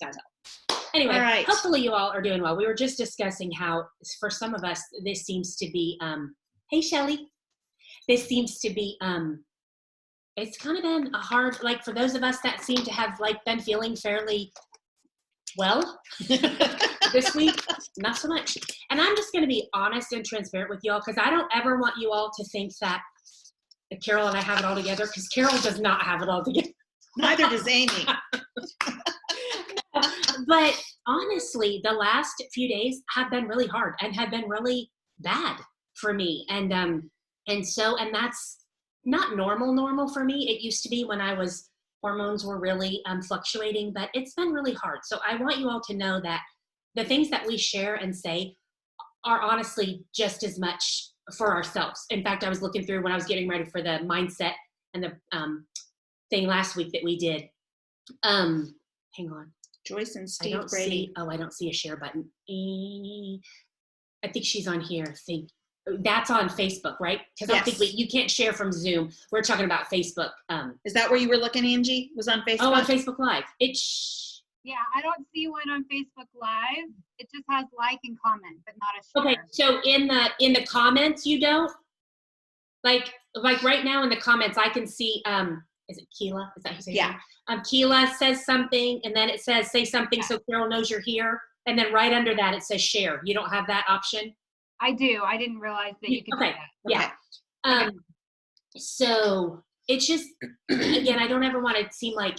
That's all. Anyway, All right. hopefully you all are doing well. We were just discussing how for some of us, this seems to be, hey, Shelly, this seems to be, it's kind of been a hard, like for those of us that seem to have like been feeling fairly well this week, not so much. And I'm just going to be honest and transparent with y'all, because I don't ever want you all to think that Carol and I have it all together, because Carol does not have it all together. Neither does Amy. But honestly, the last few days have been really hard and have been really bad for me. And that's not normal for me. It used to be when hormones were really fluctuating, but it's been really hard. So I want you all to know that the things that we share and say are honestly just as much for ourselves. In fact, I was looking through when I was getting ready for the mindset and the thing last week that we did. Hang on. Joyce and Steve Brady. I don't see a share button. I think she's on here. That's on Facebook, right? Because yes. I think you can't share from Zoom. We're talking about Facebook. Is that where you were looking, Angie? Was on Facebook? Oh, on Facebook Live. Yeah, I don't see one on Facebook Live. It just has like and comment, but not a share. Okay, so in the comments, you don't? Like right now in the comments, I can see, is it Keela? Is that who says yeah. Keela says something, and then it says, say something so Carol knows you're here. And then right under that, it says share. You don't have that option? I do. I didn't realize that you could do that. Yeah. Okay. So it's just, again, I don't ever want to seem like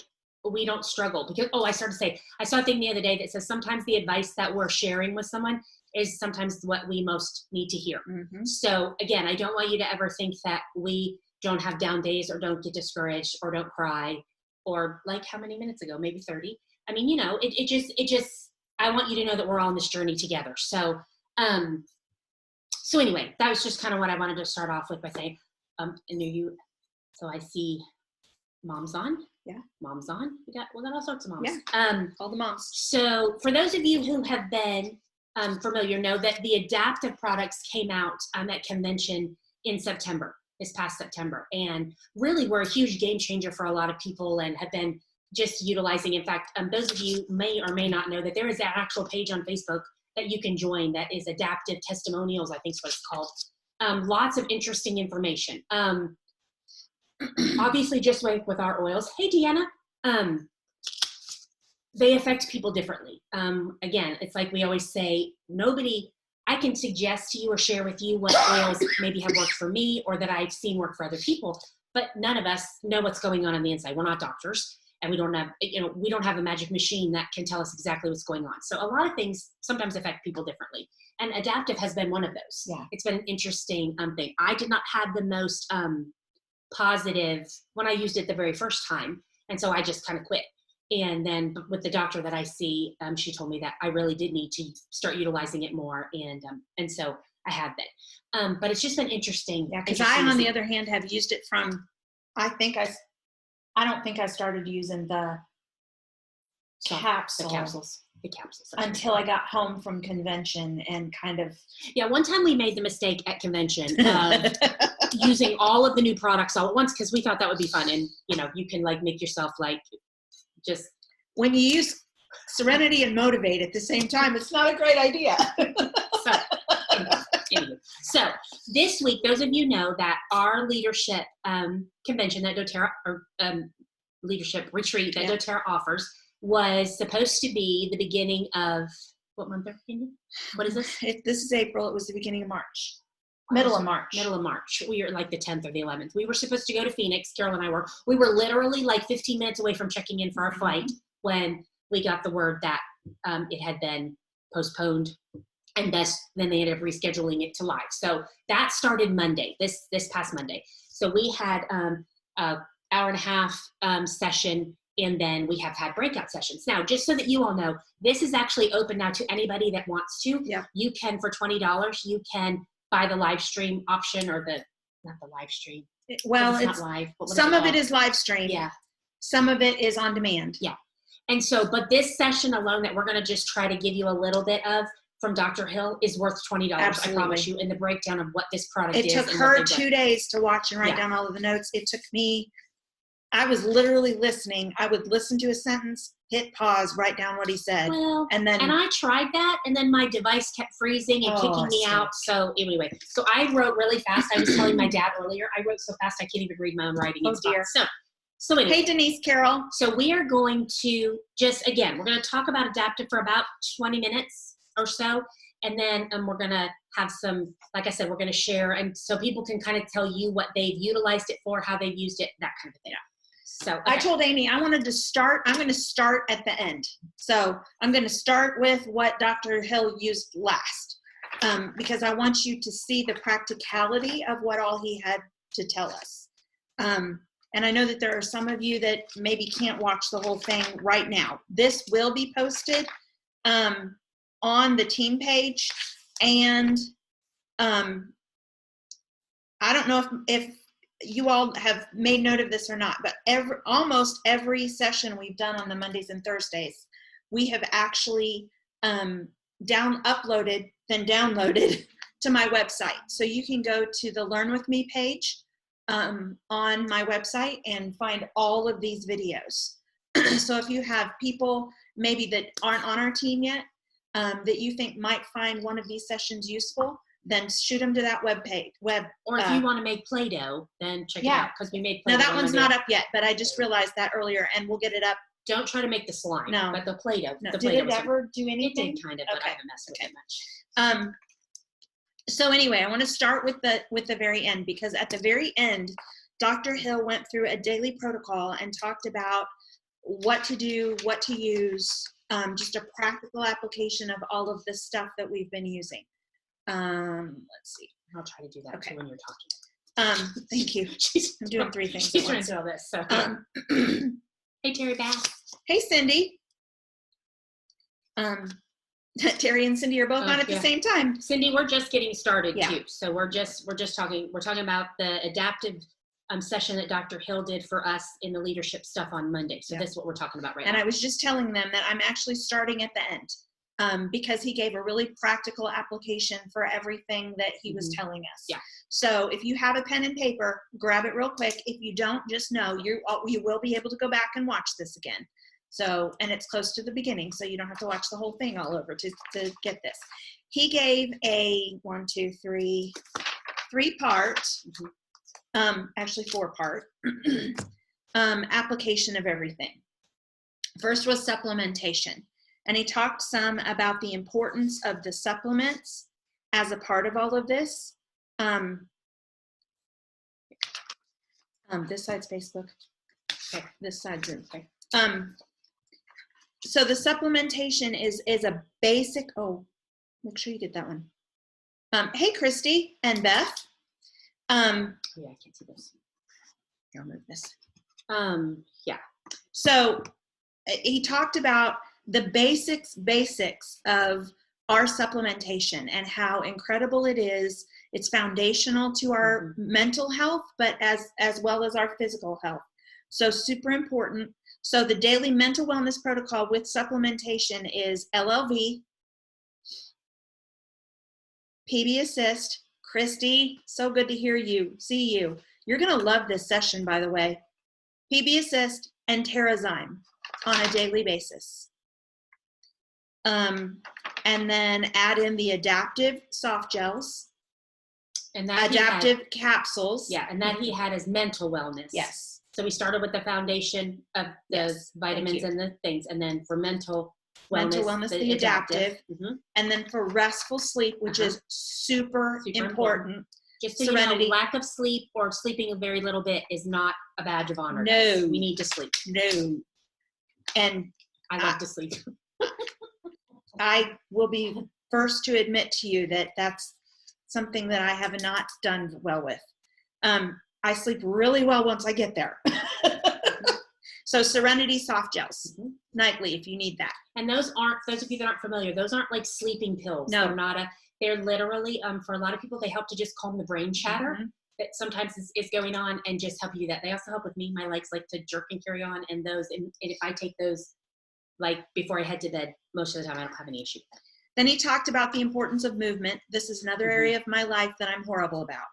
we don't struggle, because, I started to say, I saw a thing the other day that says sometimes the advice that we're sharing with someone is sometimes what we most need to hear. Mm-hmm. So again, I don't want you to ever think that we don't have down days or don't get discouraged or don't cry, or like how many minutes ago, maybe 30. I mean, it just, I want you to know that we're all on this journey together. So anyway, that was just kind of what I wanted to start off with by saying, so I see mom's on. Yeah. Mom's on. We got all sorts of moms. Yeah. All the moms. So for those of you who have been familiar, know that the Adaptiv products came out at convention in September, this past September, and really were a huge game changer for a lot of people and have been just utilizing. In fact, those of you may or may not know that there is an actual page on Facebook that you can join that is Adaptiv Testimonials, I think is what it's called. Lots of interesting information. Obviously, just like with our oils, hey, Deanna, they affect people differently. Again, it's like we always say, I can suggest to you or share with you what oils maybe have worked for me or that I've seen work for other people, but none of us know what's going on the inside. We're not doctors, and we don't have a magic machine that can tell us exactly what's going on. So a lot of things sometimes affect people differently, and Adaptiv has been one of those. Yeah. It's been an interesting thing. I did not have the most positive when I used it the very first time, and so I just kind of quit. And then with the doctor that I see, she told me that I really did need to start utilizing it more, and so I have been. But it's just been interesting. Yeah, because I, on the other hand, have used it from. I don't think I started using the capsules until I got home from convention and kind of. Yeah, one time we made the mistake at convention of using all of the new products all at once because we thought that would be fun, and you can like make yourself like. Just when you use Serenity and Motivate at the same time, it's not a great idea. So this week, those of you know that our leadership convention that doTERRA, or leadership retreat that doTERRA offers, was supposed to be the beginning of what month? What is this? This is April. It was the beginning of March. Middle of March. We were like the 10th or the 11th. We were supposed to go to Phoenix. Carol and I were. We were literally like 15 minutes away from checking in for our flight when we got the word that it had been postponed, and then they ended up rescheduling it to live. So that started Monday, this past Monday. So we had an hour and a half session, and then we have had breakout sessions. Now, just so that you all know, this is actually open now to anybody that wants to. Yeah. You can, for $20, you can buy the live stream option, or not the live stream. Well, it's not live. Some of it is live stream. Yeah. Some of it is on demand. Yeah. And so, but this session alone that we're going to just try to give you a little bit of from Dr. Hill is worth $20. Absolutely. I promise you, in the breakdown of what this product is. It took her 2 days to watch and write down all of the notes. It took me I was literally listening. I would listen to a sentence, hit pause, write down what he said. Well, and I tried that, and then my device kept freezing and kicking me out. So anyway, so I wrote really fast. I was telling my dad earlier, I wrote so fast I can't even read my own writing. Oh, dear. So anyway. Hey, Denise Carroll. So we are going to just, again, we're going to talk about Adaptiv for about 20 minutes or so. And then we're going to have some, like I said, we're going to share. And so people can kind of tell you what they've utilized it for, how they've used it, that kind of thing. So okay. I told Amy I'm going to start at the end. So I'm going to start with what Dr. Hill used last, because I want you to see the practicality of what all he had to tell us. And I know that there are some of you that maybe can't watch the whole thing right now. This will be posted on the team page. And I don't know if you all have made note of this or not, but almost every session we've done on the Mondays and Thursdays, we have actually uploaded to my website. So you can go to the Learn With Me page on my website and find all of these videos. So if you have people maybe that aren't on our team yet, that you think might find one of these sessions useful, then shoot them to that web page. Or if you want to make Play-Doh, then check it out, because we made Play-Doh. Now that one's not up yet, but I just realized that earlier, and we'll get it up. Don't try to make the slime. No. But the Play-Doh. No. The Did Play-Doh it ever do anything? It did kind of, but I haven't messed with it much. So anyway, I want to start with the very end, because at the very end, Dr. Hill went through a daily protocol and talked about what to do, what to use, just a practical application of all of the stuff that we've been using. Let's see. I'll try to do that too when you're talking. Thank you. I'm doing three things She's at trying once. to do all this. So. Hey, Terry Bass. Hey, Cindy. Terry and Cindy are both on at the same time. Cindy, we're just getting started too. So we're talking about the Adaptiv session that Dr. Hill did for us in the leadership stuff on Monday. So this is what we're talking about right now. And I was just telling them that I'm actually starting at the end, because he gave a really practical application for everything that he was telling us. Yeah. So if you have a pen and paper, grab it real quick. If you don't, just know you will be able to go back and watch this again. So, and it's close to the beginning, so you don't have to watch the whole thing all over to get this. He gave a 3-part, actually 4-part application of everything. First was supplementation. And he talked some about the importance of the supplements as a part of all of this. This side's Facebook. Okay, this side's Zoom. Okay. So the supplementation is a basic, make sure you get that one. Hey, Christy and Beth. Yeah, I can't see this. I'll move this. Yeah. So he talked about the basics of our supplementation and how incredible it is. It's foundational to our mental health, but as well as our physical health. So super important. So the daily mental wellness protocol with supplementation is LLV, PB Assist. Christy, so good to hear you, see you. You're going to love this session, by the way. PB Assist and Terrazyme on a daily basis. And then add in the Adaptiv soft gels. And that Adaptiv capsules. Yeah, and that he had as mental wellness. Yes. So we started with the foundation of those vitamins and the things, and then for mental wellness, the Adaptiv. And then for restful sleep, which is super important. Just so Serenity. you know, lack of sleep or sleeping a very little bit is not a badge of honor. No. We need to sleep. No. And I love to sleep. I will be first to admit to you that that's something that I have not done well with. I sleep really well once I get there. So Serenity soft gels nightly if you need that. And those of you that aren't familiar, those aren't like sleeping pills. No. They're literally, for a lot of people, they help to just calm the brain chatter that sometimes is going on and just help you do that. They also help with me. My legs like to jerk and carry on, and if I take those like before I head to bed, most of the time I don't have any issue with that. Then he talked about the importance of movement. This is another area of my life that I'm horrible about.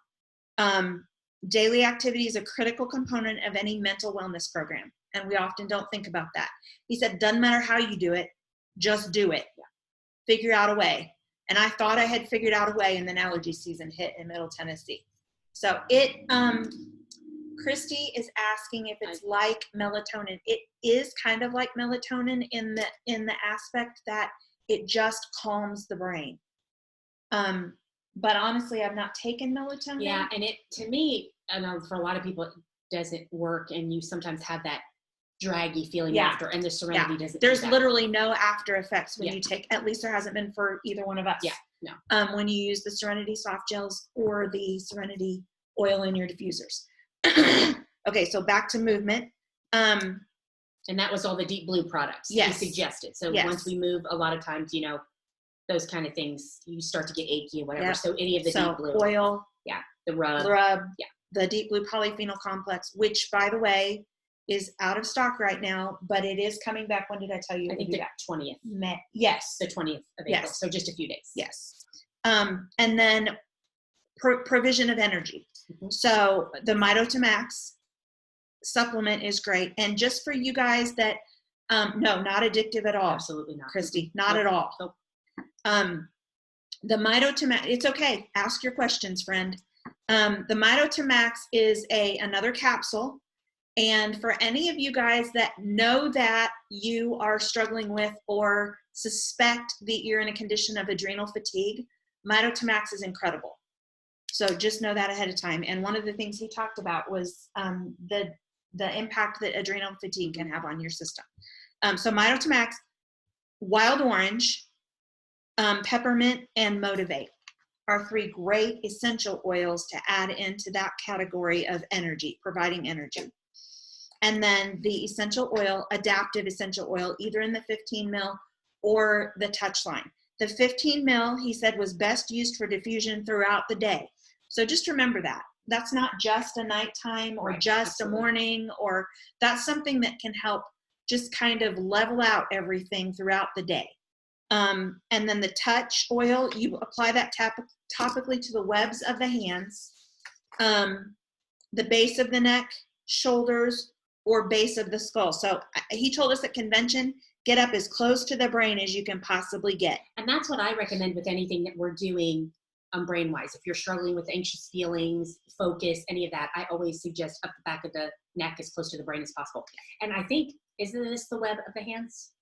Daily activity is a critical component of any mental wellness program, and we often don't think about that. He said, doesn't matter how you do it, just do it. Figure out a way. And I thought I had figured out a way, and then allergy season hit in Middle Tennessee. So Christy is asking if it's like melatonin. It is kind of like melatonin in the aspect that it just calms the brain. But honestly, I've not taken melatonin. Yeah, and it, to me, I know for a lot of people, it doesn't work, and you sometimes have that draggy feeling after, and the Serenity doesn't. There's literally no after effects when you take, at least there hasn't been for either one of us. Yeah, no. When you use the Serenity soft gels or the Serenity oil in your diffusers. Okay, so back to movement. And that was all the Deep Blue products you suggested. So once we move, a lot of times, you know, those kind of things, you start to get achy and whatever. So any of the Deep Blue. Oil. Yeah, the rub. The Deep Blue polyphenol complex, which, by the way, is out of stock right now, but it is coming back. When did I tell you? I think the 20th. Yes. The 20th of April. So just a few days. Yes. And then provision of energy. So the Max supplement is great. And just for you guys that, no, not addictive at all. Absolutely not. Christy, not at all. Nope. The Max, it's okay. Ask your questions, friend. The Max is another capsule. And for any of you guys that know that you are struggling with or suspect that you're in a condition of adrenal fatigue, Max is incredible. So just know that ahead of time. And one of the things he talked about was the impact that adrenal fatigue can have on your system. So Max, Wild Orange, Peppermint, and Motivate are 3 great essential oils to add into that category of energy, providing energy. And then the essential oil, Adaptiv essential oil, either in the 15 ml or the Touchline. The 15 ml, he said, was best used for diffusion throughout the day. So just remember that. That's not just a nighttime or just a morning, or that's something that can help just kind of level out everything throughout the day. And then the Touch oil, you apply that topically to the webs of the hands, the base of the neck, shoulders, or base of the skull. So he told us at convention, get up as close to the brain as you can possibly get. And that's what I recommend with anything that we're doing brain-wise. If you're struggling with anxious feelings, focus, any of that, I always suggest up the back of the neck as close to the brain as possible. And I think, isn't this the web of the hands?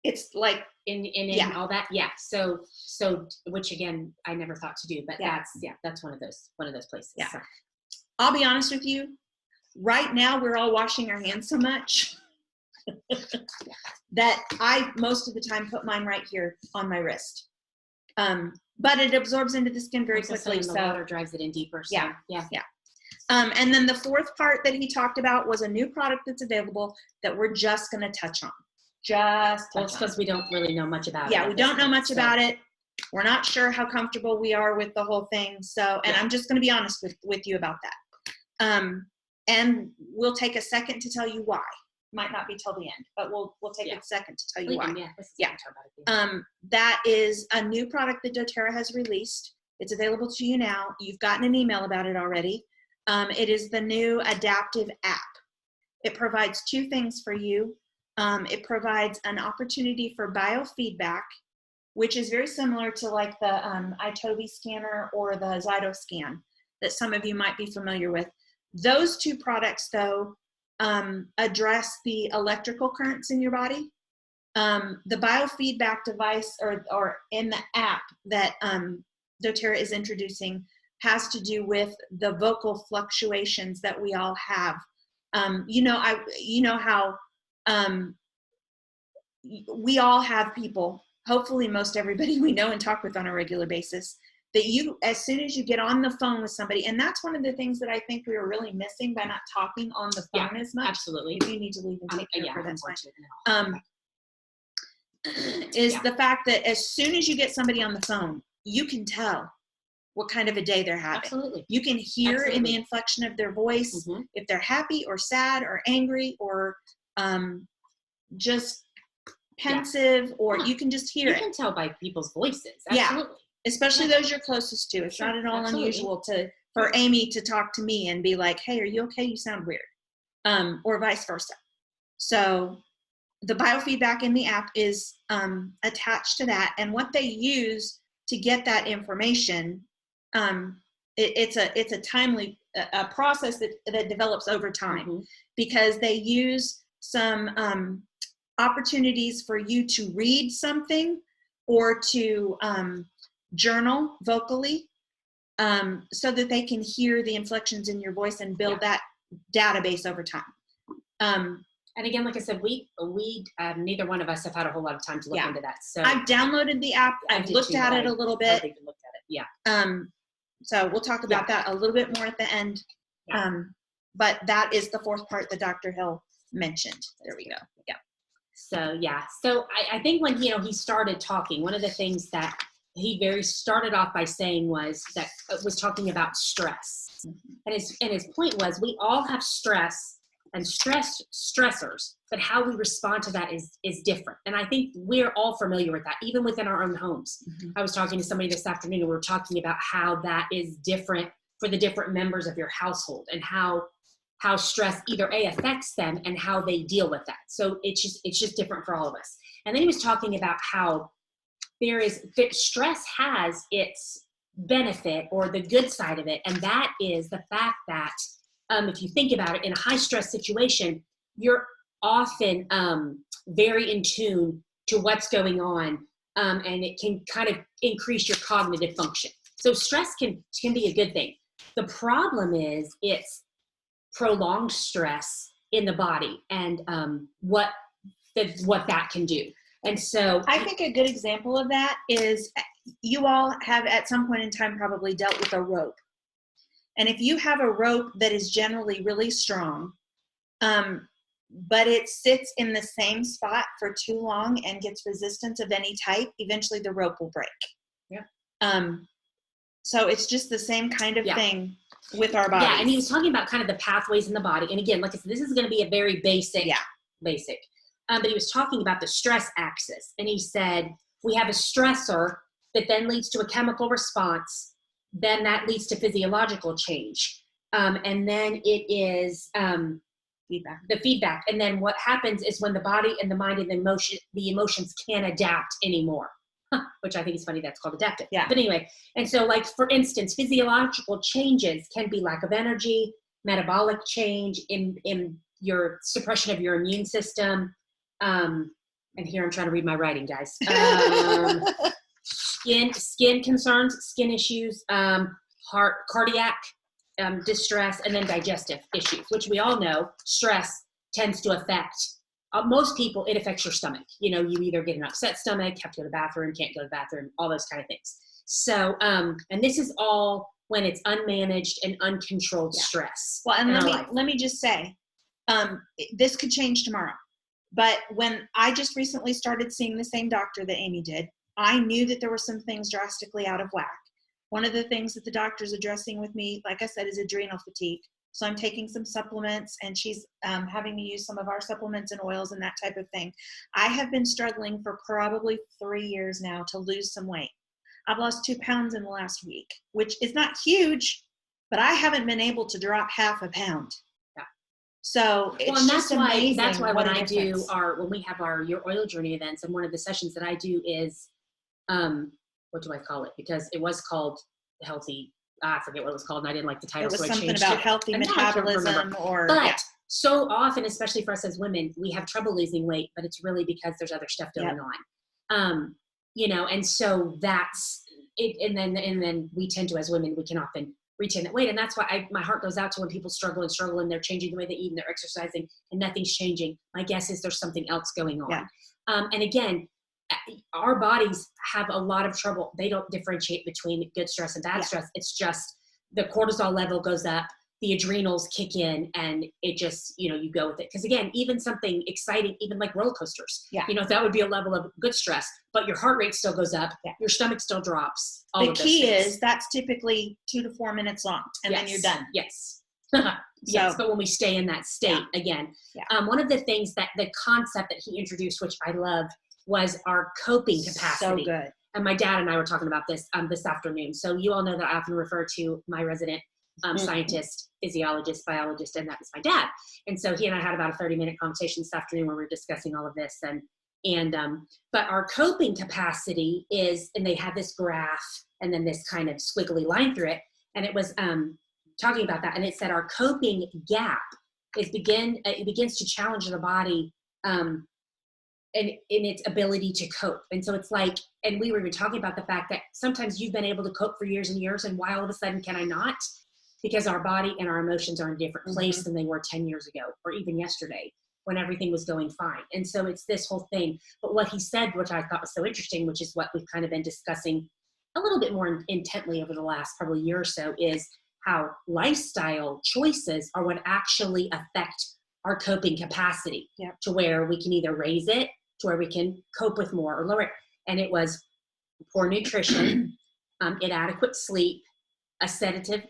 It's like in all that. Yeah. So which again, I never thought to do, but that's one of those places. Yeah. So. I'll be honest with you. Right now, we're all washing our hands so much that I, most of the time, put mine right here on my wrist. But it absorbs into the skin very quickly. So the water drives it in deeper. So, yeah. And then the fourth part that he talked about was a new product that's available that we're just going to touch on. Because we don't really know much about it. Yeah, we don't know much about it. We're not sure how comfortable we are with the whole thing. So, and I'm just going to be honest with you about that. And we'll take a second to tell you why. Might not be till the end, but we'll take a second to tell you why. That is a new product that doTERRA has released. It's available to you now. You've gotten an email about it already. It is the new Adaptiv app. It provides 2 things for you. It provides an opportunity for biofeedback, which is very similar to like the iTovi scanner or the ZytoScan that some of you might be familiar with. Those 2 products, though, address the electrical currents in your body. The biofeedback device or in the app that doTERRA is introducing has to do with the vocal fluctuations that we all have. You know how we all have people, hopefully most everybody we know and talk with on a regular basis, that you, as soon as you get on the phone with somebody, and that's one of the things that I think we were really missing by not talking on the phone as much. Absolutely. If you need to leave and take care of them, is the fact that as soon as you get somebody on the phone, you can tell what kind of a day they're having. Absolutely. You can hear in the inflection of their voice if they're happy or sad or angry or just pensive, or you can just hear it. You can tell by people's voices. Absolutely. Especially those you're closest to. It's not at all unusual for Amy to talk to me and be like, hey, are you okay? You sound weird. Or vice versa. So the biofeedback in the app is attached to that. And what they use to get that information, it's a timely a process that develops over time, because they use some opportunities for you to read something or to journal vocally, so that they can hear the inflections in your voice and build that database over time. And again, like I said, we neither one of us have had a whole lot of time to look into that. So I've downloaded the app. I've looked at it a little bit. I've even looked at it. Yeah. So we'll talk about that a little bit more at the end. Yeah. But that is the fourth part that Dr. Hill mentioned. There we go. Yeah. So I think when he started talking, one of the things that he started off by saying was talking about stress, and his point was we all have stress and stressors, but how we respond to that is different. And I think we're all familiar with that, even within our own homes. I was talking to somebody this afternoon, and we were talking about how that is different for the different members of your household, and how stress either affects them and how they deal with that. So it's just different for all of us. And then he was talking about how stress has its benefit, or the good side of it, and that is the fact that if you think about it, in a high stress situation, you're often very in tune to what's going on, and it can kind of increase your cognitive function. So stress can be a good thing. The problem is it's prolonged stress in the body, and what that can do. And so I think a good example of that is you all have at some point in time probably dealt with a rope. And if you have a rope that is generally really strong, but it sits in the same spot for too long and gets resistance of any type, eventually the rope will break. Yeah. So it's just the same kind of thing with our bodies. Yeah, and he was talking about kind of the pathways in the body. And again, like I said, this is going to be a very basic. But he was talking about the stress axis. And he said, we have a stressor that then leads to a chemical response. Then that leads to physiological change. And then it is the feedback. And then what happens is when the body and the mind and the emotions can't adapt anymore, which I think is funny, that's called adaptive. Yeah. But anyway, and so like, for instance, physiological changes can be lack of energy, metabolic change in your suppression of your immune system. And here I'm trying to read my writing, guys. Skin concerns, skin issues, cardiac distress, and then digestive issues, which we all know stress tends to affect most people. It affects your stomach. You either get an upset stomach, have to go to the bathroom, can't go to the bathroom, all those kind of things. So, and this is all when it's unmanaged and uncontrolled stress. Well, and let me just say, this could change tomorrow. But when I just recently started seeing the same doctor that Amy did, I knew that there were some things drastically out of whack. One of the things that the doctor's addressing with me, like I said, is adrenal fatigue. So I'm taking some supplements, and she's having me use some of our supplements and oils and that type of thing. I have been struggling for probably 3 years now to lose some weight. I've lost 2 pounds in the last week, which is not huge, but I haven't been able to drop half a pound. So it's just amazing. That's why when we have our Your Oil Journey events, and one of the sessions that I do is, what do I call it? Because it was called Healthy. I forget what it was called, and I didn't like the title. It was so something about healthy metabolism, but so often, especially for us as women, we have trouble losing weight, but it's really because there's other stuff going on. And so that's it. And then we tend to, as women, we can often retain that weight. And that's why my heart goes out to when people struggle and they're changing the way they eat and they're exercising and nothing's changing. My guess is there's something else going on. Yeah. And again, our bodies have a lot of trouble. They don't differentiate between good stress and bad stress. It's just the cortisol level goes up, the adrenals kick in, and it just, you go with it. Because again, even something exciting, even like roller coasters, that would be a level of good stress, but your heart rate still goes up, your stomach still drops. The key is that's typically 2 to 4 minutes long, and then you're done. Yes. Yes, but when we stay in that state again, one of the things that the concept that he introduced, which I love, was our coping capacity. So good. And my dad and I were talking about this this afternoon. So you all know that I often refer to my resident scientist, physiologist, biologist, and that was my dad. And so he and I had about a 30-minute conversation this afternoon where we were discussing all of this. But our coping capacity is, and they had this graph and then this kind of squiggly line through it. And it was talking about that. And it said our coping gap it begins to challenge the body in its ability to cope. And so it's like, and we were even talking about the fact that sometimes you've been able to cope for years and years, and why all of a sudden can I not? Because our body and our emotions are in a different place than they were 10 years ago, or even yesterday when everything was going fine. And so it's this whole thing. But what he said, which I thought was so interesting, which is what we've kind of been discussing a little bit more intently over the last probably year or so, is how lifestyle choices are what actually affect our coping capacity to where we can either raise it, to where we can cope with more or lower it. And it was poor nutrition, inadequate sleep, a sedentary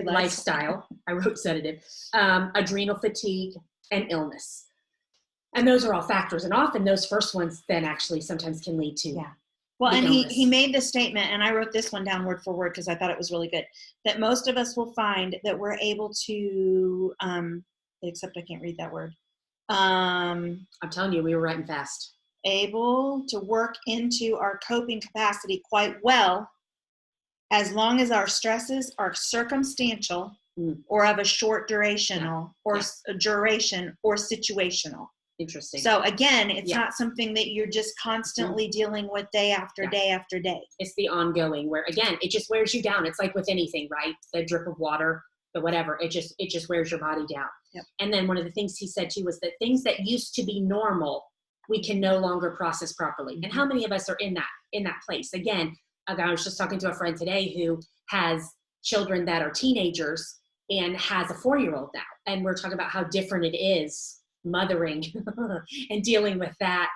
lifestyle. I wrote sedative, adrenal fatigue, and illness. And those are all factors. And often those first ones then actually sometimes can lead to Well, and illness. he made the statement, and I wrote this one down word for word because I thought it was really good, that most of us will find that we're able to, except I can't read that word. I'm telling you, we were writing fast. Able to work into our coping capacity quite well as long as our stresses are circumstantial or of a short duration or situational. Interesting. So again, it's not something that you're just constantly dealing with day after day after day. It's the ongoing where, again, it just wears you down. It's like with anything, right? The drip of water, the whatever, it just wears your body down. Yep. And then one of the things he said too was that things that used to be normal, we can no longer process properly. And how many of us are in that place? Again, I was just talking to a friend today who has children that are teenagers and has a 4-year-old now. And we're talking about how different it is mothering and dealing with that,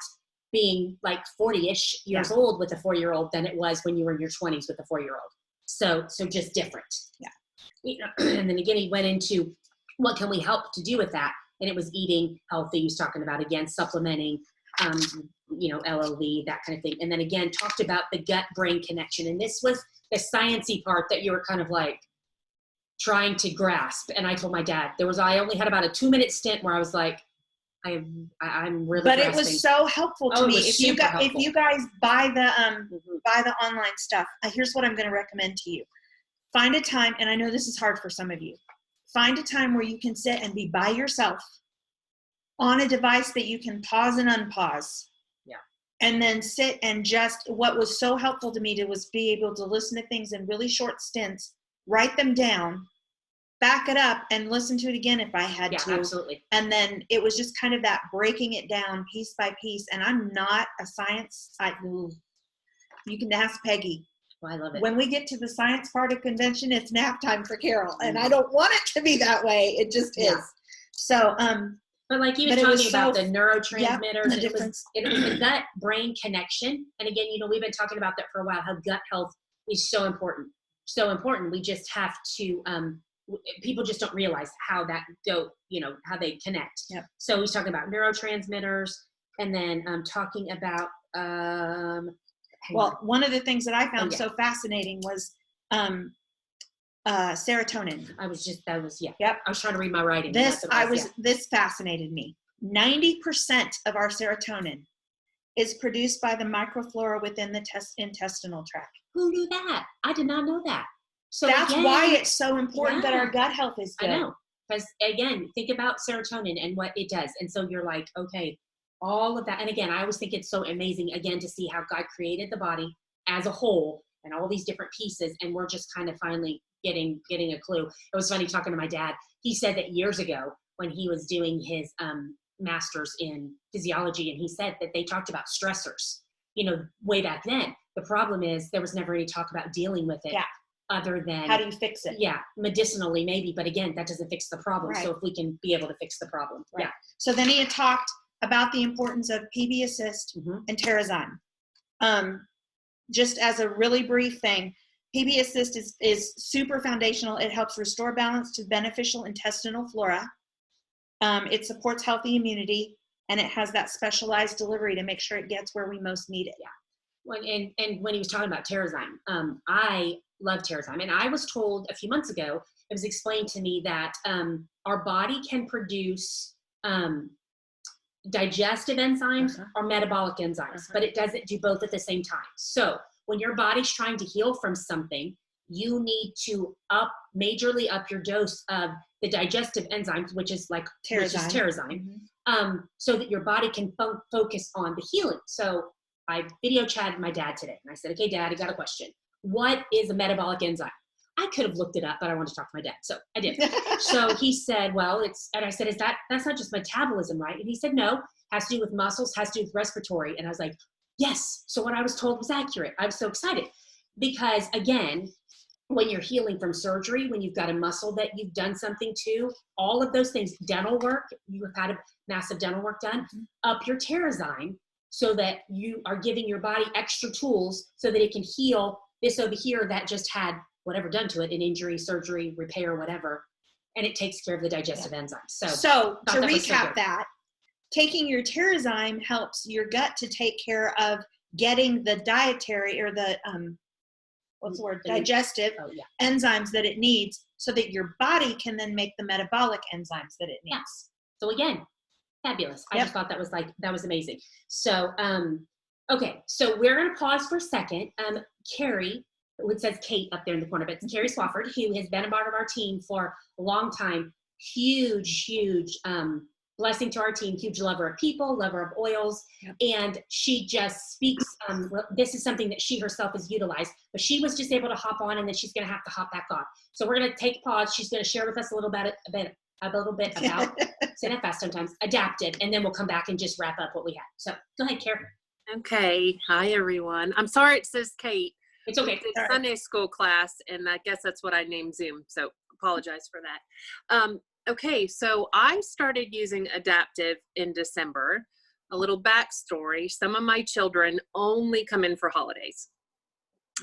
being like 40-ish years old with a 4-year-old than it was when you were in your 20s with a 4-year-old. So just different. Yeah. You know, and then again, he went into what can we help to do with that? And it was eating healthy. He was talking about, again, supplementing, LLV, that kind of thing. And then again, talked about the gut-brain connection. And this was the sciencey part that you were kind of like trying to grasp. And I told my dad, I only had about a 2-minute stint where I was like, I'm really But grasping. It was so helpful to me. If you guys buy the online stuff, here's what I'm going to recommend to you. Find a time, and I know this is hard for some of you. Find a time where you can sit and be by yourself on a device that you can pause and unpause. Yeah. And then sit and what was so helpful to me was be able to listen to things in really short stints, write them down, back it up, and listen to it again if I had to. Yeah, absolutely. And then it was just kind of that breaking it down piece by piece. And I'm not a science. You can ask Peggy. Well, I love it. When we get to the science part of convention, it's nap time for Carol. And I don't want it to be that way. It just is. So, but like you were talking about the neurotransmitters, it was the gut-brain connection. And again, we've been talking about that for a while, how gut health is so important. So important. We just have to, people just don't realize how how they connect. Yep. So he's talking about neurotransmitters, and then talking about, one of the things that I found so fascinating was serotonin. I was trying to read my writing. This fascinated me. 90% of our serotonin is produced by the microflora within the intestinal tract. Who knew that? I did not know that. So that's why it's so important that our gut health is good. I know. Because again, think about serotonin and what it does. And so you're like, okay, all of that. And again, I always think it's so amazing, again, to see how God created the body as a whole and all these different pieces. And we're just kind of finally getting a clue. It was funny talking to my dad. He said that years ago when he was doing his master's in physiology, and he said that they talked about stressors, way back then. The problem is there was never any talk about dealing with it. Yeah. Other than how do you fix it? Yeah, medicinally maybe, but again, that doesn't fix the problem. Right. So if we can be able to fix the problem, right. So then he had talked about the importance of PB Assist and Terrazyme. Just as a really brief thing, PB Assist is super foundational. It helps restore balance to beneficial intestinal flora. It supports healthy immunity, and it has that specialized delivery to make sure it gets where we most need it. Yeah. And when he was talking about Terrazyme, I love Terrazyme. And I was told a few months ago, it was explained to me that our body can produce digestive enzymes or metabolic enzymes, but it doesn't do both at the same time. So when your body's trying to heal from something, you need to majorly up your dose of the digestive enzymes, which is Terrazyme, so that your body can focus on the healing. So I video chatted my dad today, and I said, okay, Dad, I got a question. What is a metabolic enzyme? I could have looked it up, but I wanted to talk to my dad, so I did. So he said, well, and I said, that's not just metabolism, right? And he said, no, has to do with muscles, has to do with respiratory. And I was like, yes. So what I was told was accurate. I was so excited because, again, when you're healing from surgery, when you've got a muscle that you've done something to, all of those things, dental work, you have had a massive dental work done, up your Terrazyme so that you are giving your body extra tools so that it can heal this over here that just had whatever done to it, an injury, surgery, repair, whatever, and it takes care of the digestive enzymes. So to recap that, taking your Terrazyme helps your gut to take care of getting the dietary or the digestive enzymes that it needs so that your body can then make the metabolic enzymes that it needs. Yeah. So again, fabulous. I just thought that was amazing. So, okay. So we're going to pause for a second. Carrie, it says Kate up there in the corner, but it's Carrie Swafford, who has been a part of our team for a long time. Huge blessing to our team, huge lover of people, lover of oils. And she just speaks, this is something that she herself has utilized, but she was just able to hop on and then she's going to have to hop back off. So we're going to take a pause. She's going to share with us a little bit about, say that fast sometimes, Adaptiv, and then we'll come back and just wrap up what we had. So go ahead, Carrie. Okay. Hi, everyone. I'm sorry it says Kate. It's okay. It's Sunday school class, and I guess that's what I named Zoom, so apologize for that. Okay, so I started using Adaptiv in December. A little backstory, some of my children only come in for holidays.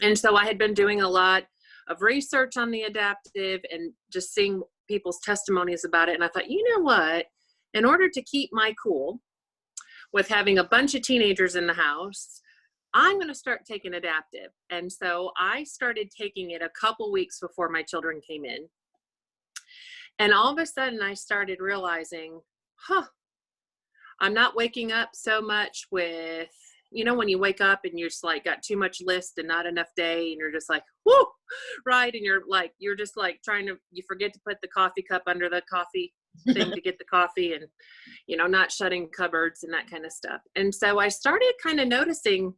And so I had been doing a lot of research on the Adaptiv and just seeing people's testimonies about it. And I thought, you know what, in order to keep my cool with having a bunch of teenagers in the house, I'm going to start taking Adaptiv. And so I started taking it a couple weeks before my children came in. And all of a sudden I started realizing, I'm not waking up so much with, when you wake up and you're just like got too much list and not enough day and you're just like, whoo, right. And you're just like you forget to put the coffee cup under the coffee thing to get the coffee and, not shutting cupboards and that kind of stuff. And so I started kind of noticing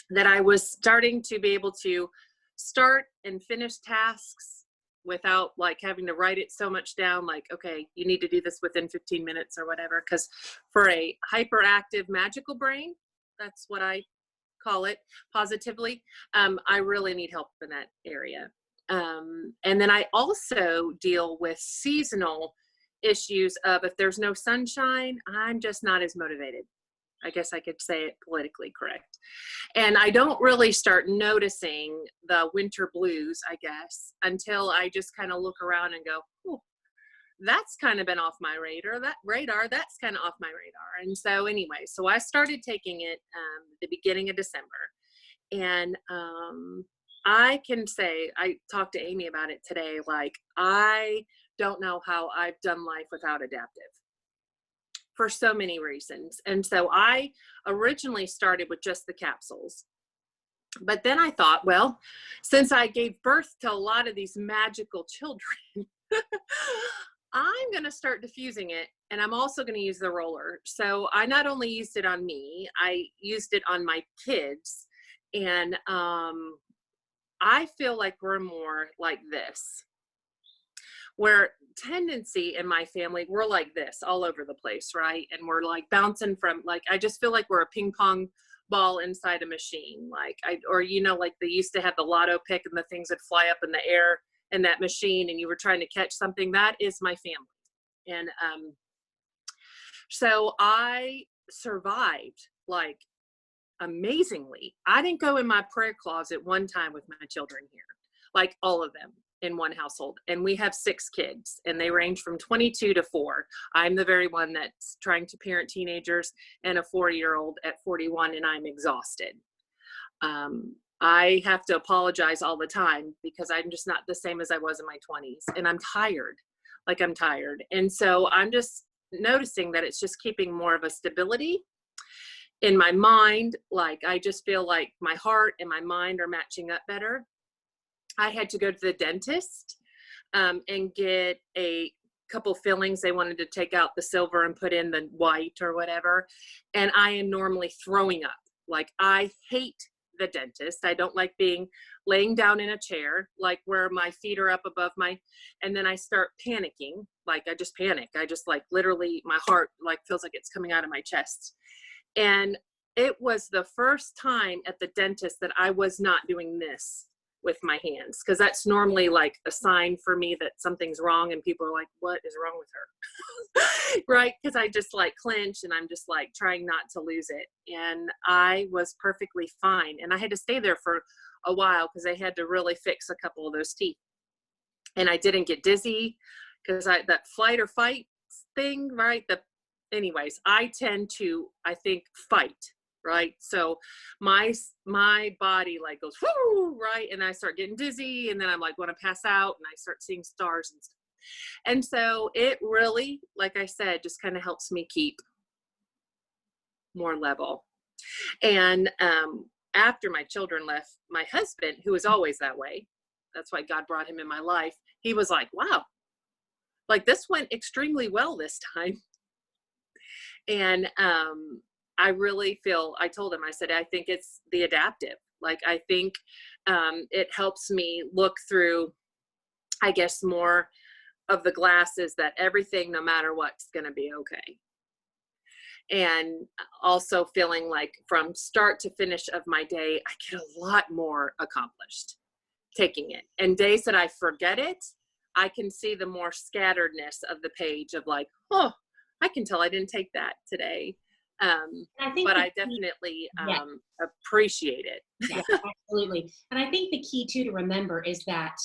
that I was starting to be able to start and finish tasks without like having to write it so much down, like, okay, you need to do this within 15 minutes or whatever. Because for a hyperactive magical brain, that's what I call it positively, I really need help in that area. And then I also deal with seasonal issues of if there's no sunshine, I'm just not as motivated. I guess I could say it politically correct. And I don't really start noticing the winter blues, I guess, until I just kind of look around and go, oh, that's kind of been off my radar. That's kind of off my radar. And so anyway, so I started taking it the beginning of December. And I can say, I talked to Amy about it today, like, I don't know how I've done life without Adaptiv, for so many reasons. And so I originally started with just the capsules. But then I thought, well, since I gave birth to a lot of these magical children, I'm going to start diffusing it. And I'm also going to use the roller. So I not only used it on me, I used it on my kids. And I feel like we're more like this, where tendency in my family, we're like this all over the place, right? And we're like bouncing from, like, I just feel like we're a ping pong ball inside a machine. Like like they used to have the lotto pick and the things that fly up in the air in that machine and you were trying to catch something. That is my family. And so I survived like amazingly. I didn't go in my prayer closet one time with my children here, like all of them in one household. And we have 6 kids and they range from 22 to 4. I'm the very one that's trying to parent teenagers and a 4-year-old at 41 and I'm exhausted. I have to apologize all the time because I'm just not the same as I was in my 20s, and I'm tired. Like, I'm tired. And so I'm just noticing that it's just keeping more of a stability in my mind. Like, I just feel like my heart and my mind are matching up better. I had to go to the dentist and get a couple fillings. They wanted to take out the silver and put in the white or whatever. And I am normally throwing up. Like, I hate the dentist. I don't like laying down in a chair, like where my feet are up above and then I start panicking. Like, I just panic. I just, like, literally my heart like feels like it's coming out of my chest. And it was the first time at the dentist that I was not doing this with my hands, because that's normally like a sign for me that something's wrong and people are like, what is wrong with her? Right? Because I just like clench and I'm just like trying not to lose it. And I was perfectly fine. And I had to stay there for a while because they had to really fix a couple of those teeth. And I didn't get dizzy because that flight or fight thing, right? Anyways, I tend to, I think, fight. Right. So my body like goes, whoo, right. And I start getting dizzy, and then I'm like, want to pass out, and I start seeing stars and stuff. And so it really, like I said, just kind of helps me keep more level. And after my children left, my husband, who was always that way, that's why God brought him in my life. He was like, wow, like this went extremely well this time. And, I really feel, I told him, I said, I think it's the Adaptiv. Like, I think it helps me look through, I guess, more of the glasses that everything, no matter what's going to be okay. And also feeling like from start to finish of my day, I get a lot more accomplished taking it. And days that I forget it, I can see the more scatteredness of the page of like, oh, I can tell I didn't take that today. But I definitely appreciate it. Yeah, absolutely. And I think the key too to remember is that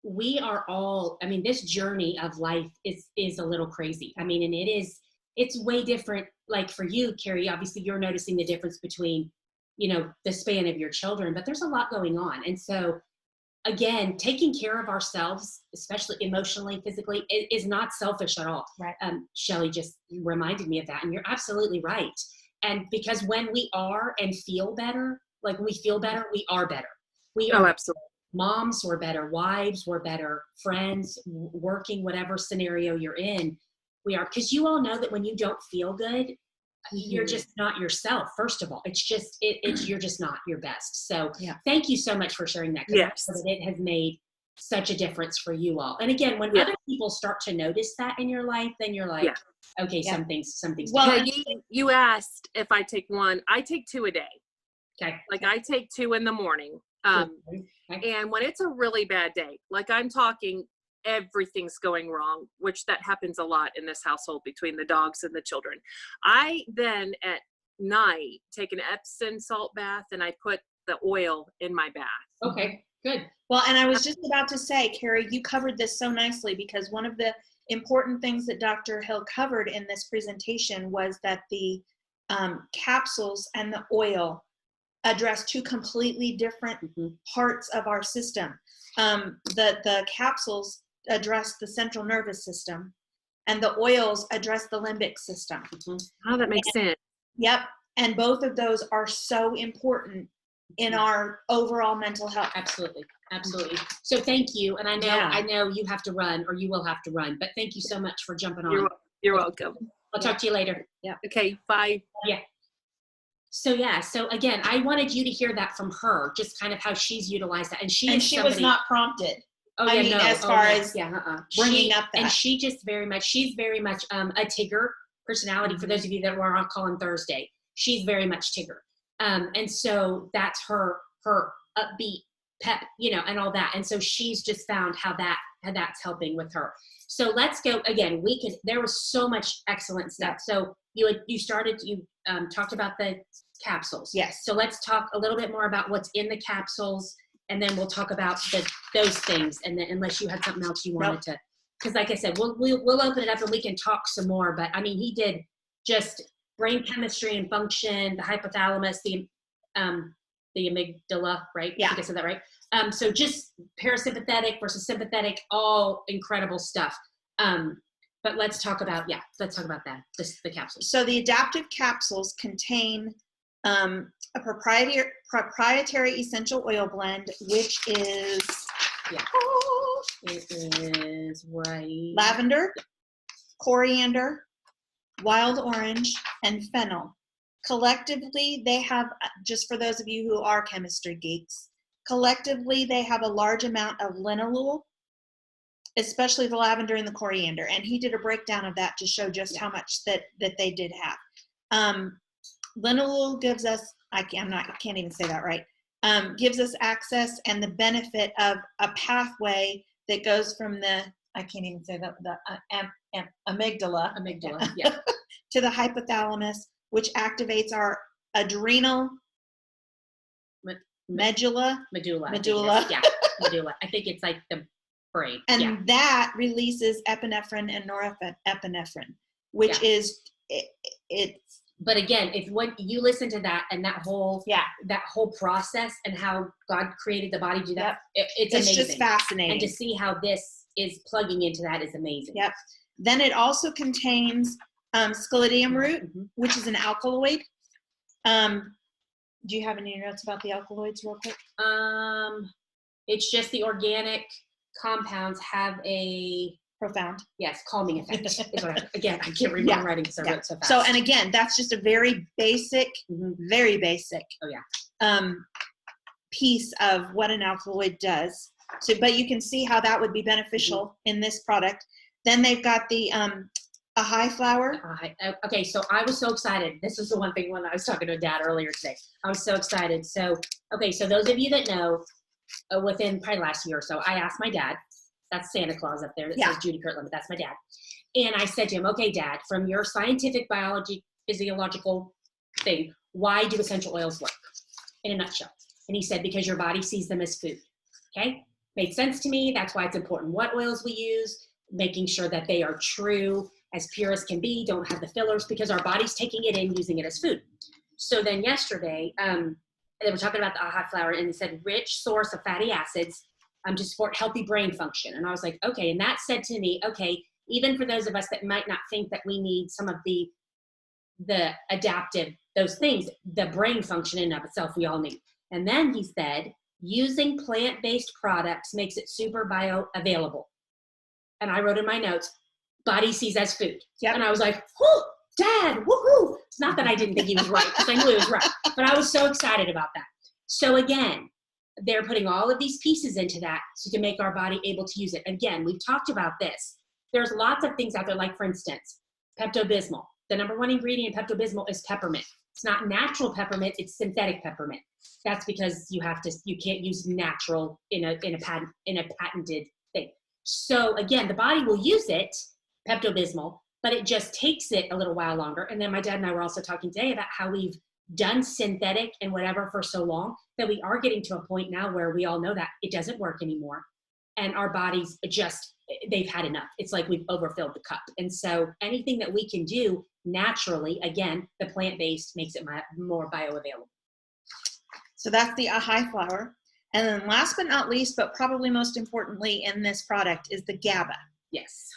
we are all, I mean, this journey of life is a little crazy. I mean, and it's way different. Like for you, Carrie, obviously you're noticing the difference between, the span of your children, but there's a lot going on. And so again, taking care of ourselves, especially emotionally, physically, is not selfish at all. Right. Shelley just reminded me of that, and you're absolutely right. And because when we are and feel better, like we feel better, we are better. We are absolutely. Moms, we're better. Wives, we're better. Friends, working, whatever scenario you're in, we are. Because you all know that when you don't feel good, you're just not yourself. First of all, it's just you're just not your best. So Thank you so much for sharing that. Yes, it has made such a difference for you all. And again, when other people start to notice that in your life, then you're like, okay, something's well. You asked if I take one. I take 2 a day. Okay. Like I take 2 in the morning. And when it's a really bad day, like I'm talking, everything's going wrong, which that happens a lot in this household between the dogs and the children. I then at night take an Epsom salt bath and I put the oil in my bath. Okay, good. Well, and I was just about to say, Carrie, you covered this so nicely, because one of the important things that Dr. Hill covered in this presentation was that the capsules and the oil address 2 completely different parts of our system. The capsules address the central nervous system, and the oils address the limbic system. Oh, that makes sense. Yep. And both of those are so important in our overall mental health. Absolutely. So thank you. And I know you have to run, or you will have to run, but thank you so much for jumping on. You're welcome. I'll talk to you later. Yeah. Okay. Bye. Yeah. So again, I wanted you to hear that from her, just kind of how she's utilized that. And she was not prompted. Oh, I mean, as far as bringing up that. And she's very much a Tigger personality. For those of you that were on call on Thursday, she's very much Tigger. And so that's her upbeat pep, and all that. And so she's just found how that's helping with her. So let's go again. There was so much excellent stuff. So you talked about the capsules. Yes. So let's talk a little bit more about what's in the capsules, and then we'll talk about those things. And then, unless you had something else you wanted to, because like I said, we'll open it up and we can talk some more. But I mean, he did just brain chemistry and function, the hypothalamus, the the amygdala, right? Yeah. I think I said that right. So just parasympathetic versus sympathetic, all incredible stuff. But let's talk about that, the capsules. So the Adaptiv capsules contain a proprietary essential oil blend, which is it is white lavender, coriander, wild orange, and fennel. Collectively, they have, just for those of you who are chemistry geeks, collectively they have a large amount of linalool, especially the lavender and the coriander. And he did a breakdown of that to show just how much that they did have. Linalool gives us, I can't even say that right, gives us access and the benefit of a pathway that goes from the, I can't even say that, the amygdala, yeah, to the hypothalamus, which activates our adrenal medulla. Medulla. Yeah, medulla. I think it's like the brain. And that releases epinephrine and norepinephrine, which is it's. But again, if when you listen to that and that whole process and how God created the body to do that, it's amazing. It's just fascinating. And to see how this is plugging into that is amazing. Yep. Then it also contains sclerotium root, which is an alkaloid. Do you have any notes about the alkaloids real quick? It's just the organic compounds have a profound, calming effect. Again, I can't read my writing because I wrote so fast. So, and again, that's just a very basic, very basic. Piece of what an alkaloid does. So, but you can see how that would be beneficial in this product. Then they've got the Ahai flower. Okay, so I was so excited. This was the one thing when I was talking to Dad earlier today. I was so excited. So, okay, so those of you that know, within probably last year or so, I asked my dad. That's Santa Claus up there that says Judy Kirtland, but that's my dad. And I said to him, okay, Dad, from your scientific biology, physiological thing, why do essential oils work in a nutshell? And he said, because your body sees them as food. Okay? Made sense to me. That's why it's important what oils we use, making sure that they are true, as pure as can be, don't have the fillers, because our body's taking it in, using it as food. So then yesterday, they were talking about the Ahai flower, and they said rich source of fatty acids to support healthy brain function. And I was like, okay. And that said to me, okay, even for those of us that might not think that we need some of the Adaptiv, those things, the brain function in and of itself, we all need. And then he said, using plant-based products makes it super bioavailable. And I wrote in my notes, body sees as food. And I was like, whoo, Dad, woohoo. It's not that I didn't think he was right, because I knew he was right, but I was so excited about that. So again, they're putting all of these pieces into that to make our body able to use it. Again, we've talked about this. There's lots of things out there, like for instance, Pepto-Bismol. The number one ingredient in Pepto-Bismol is peppermint. It's not natural peppermint, it's synthetic peppermint. That's because you can't use natural in a patented thing. So again, the body will use it, Pepto-Bismol, but it just takes it a little while longer. And then my dad and I were also talking today about how we've done synthetic and whatever for so long that we are getting to a point now where we all know that it doesn't work anymore. And our bodies they've had enough. It's like we've overfilled the cup. And so anything that we can do naturally, again, the plant-based makes it more bioavailable. So that's the Ahai flower. And then last but not least, but probably most importantly in this product, is the GABA. Yes.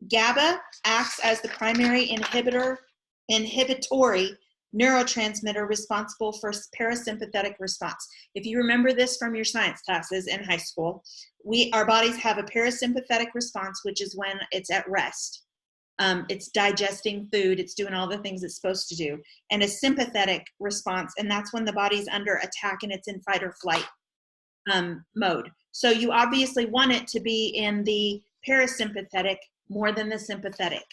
GABA acts as the primary inhibitory neurotransmitter responsible for parasympathetic response. If you remember this from your science classes in high school, our bodies have a parasympathetic response, which is when it's at rest. It's digesting food, it's doing all the things it's supposed to do, and a sympathetic response, and that's when the body's under attack and it's in fight or flight mode. So you obviously want it to be in the parasympathetic more than the sympathetic.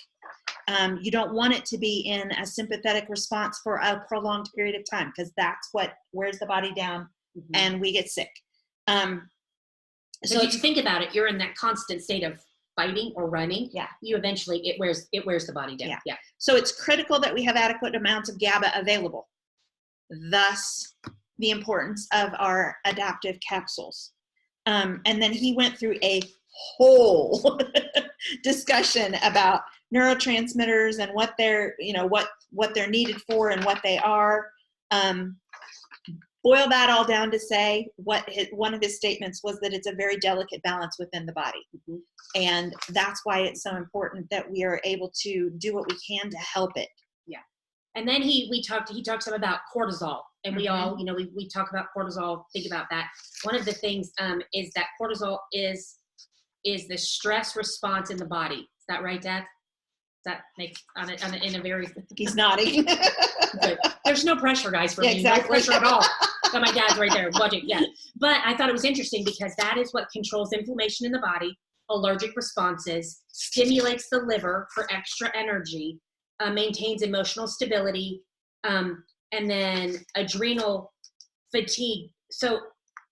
You don't want it to be in a sympathetic response for a prolonged period of time, because that's what wears the body down and we get sick. So if you think about it, you're in that constant state of fighting or running. You eventually, it wears the body down. So it's critical that we have adequate amounts of GABA available. Thus, the importance of our Adaptiv capsules. And then he went through a whole discussion about neurotransmitters and what they're, what they're needed for and what they are. boil that all down to say one of his statements was that it's a very delicate balance within the body. Mhm. And that's why it's so important that we are able to do what we can to help it. Yeah. And then he talks about cortisol, and we all, we talk about cortisol, think about that. One of the things is that cortisol is the stress response in the body. Is that right, Dad? That makes in a very He's nodding. Good. There's no pressure, guys, for Yeah, me. exactly. No pressure at all. Got my dad's right there watching. Yeah. But I thought it was interesting because that is what controls inflammation in the body, allergic responses, stimulates the liver for extra energy, maintains emotional stability, and then adrenal fatigue. So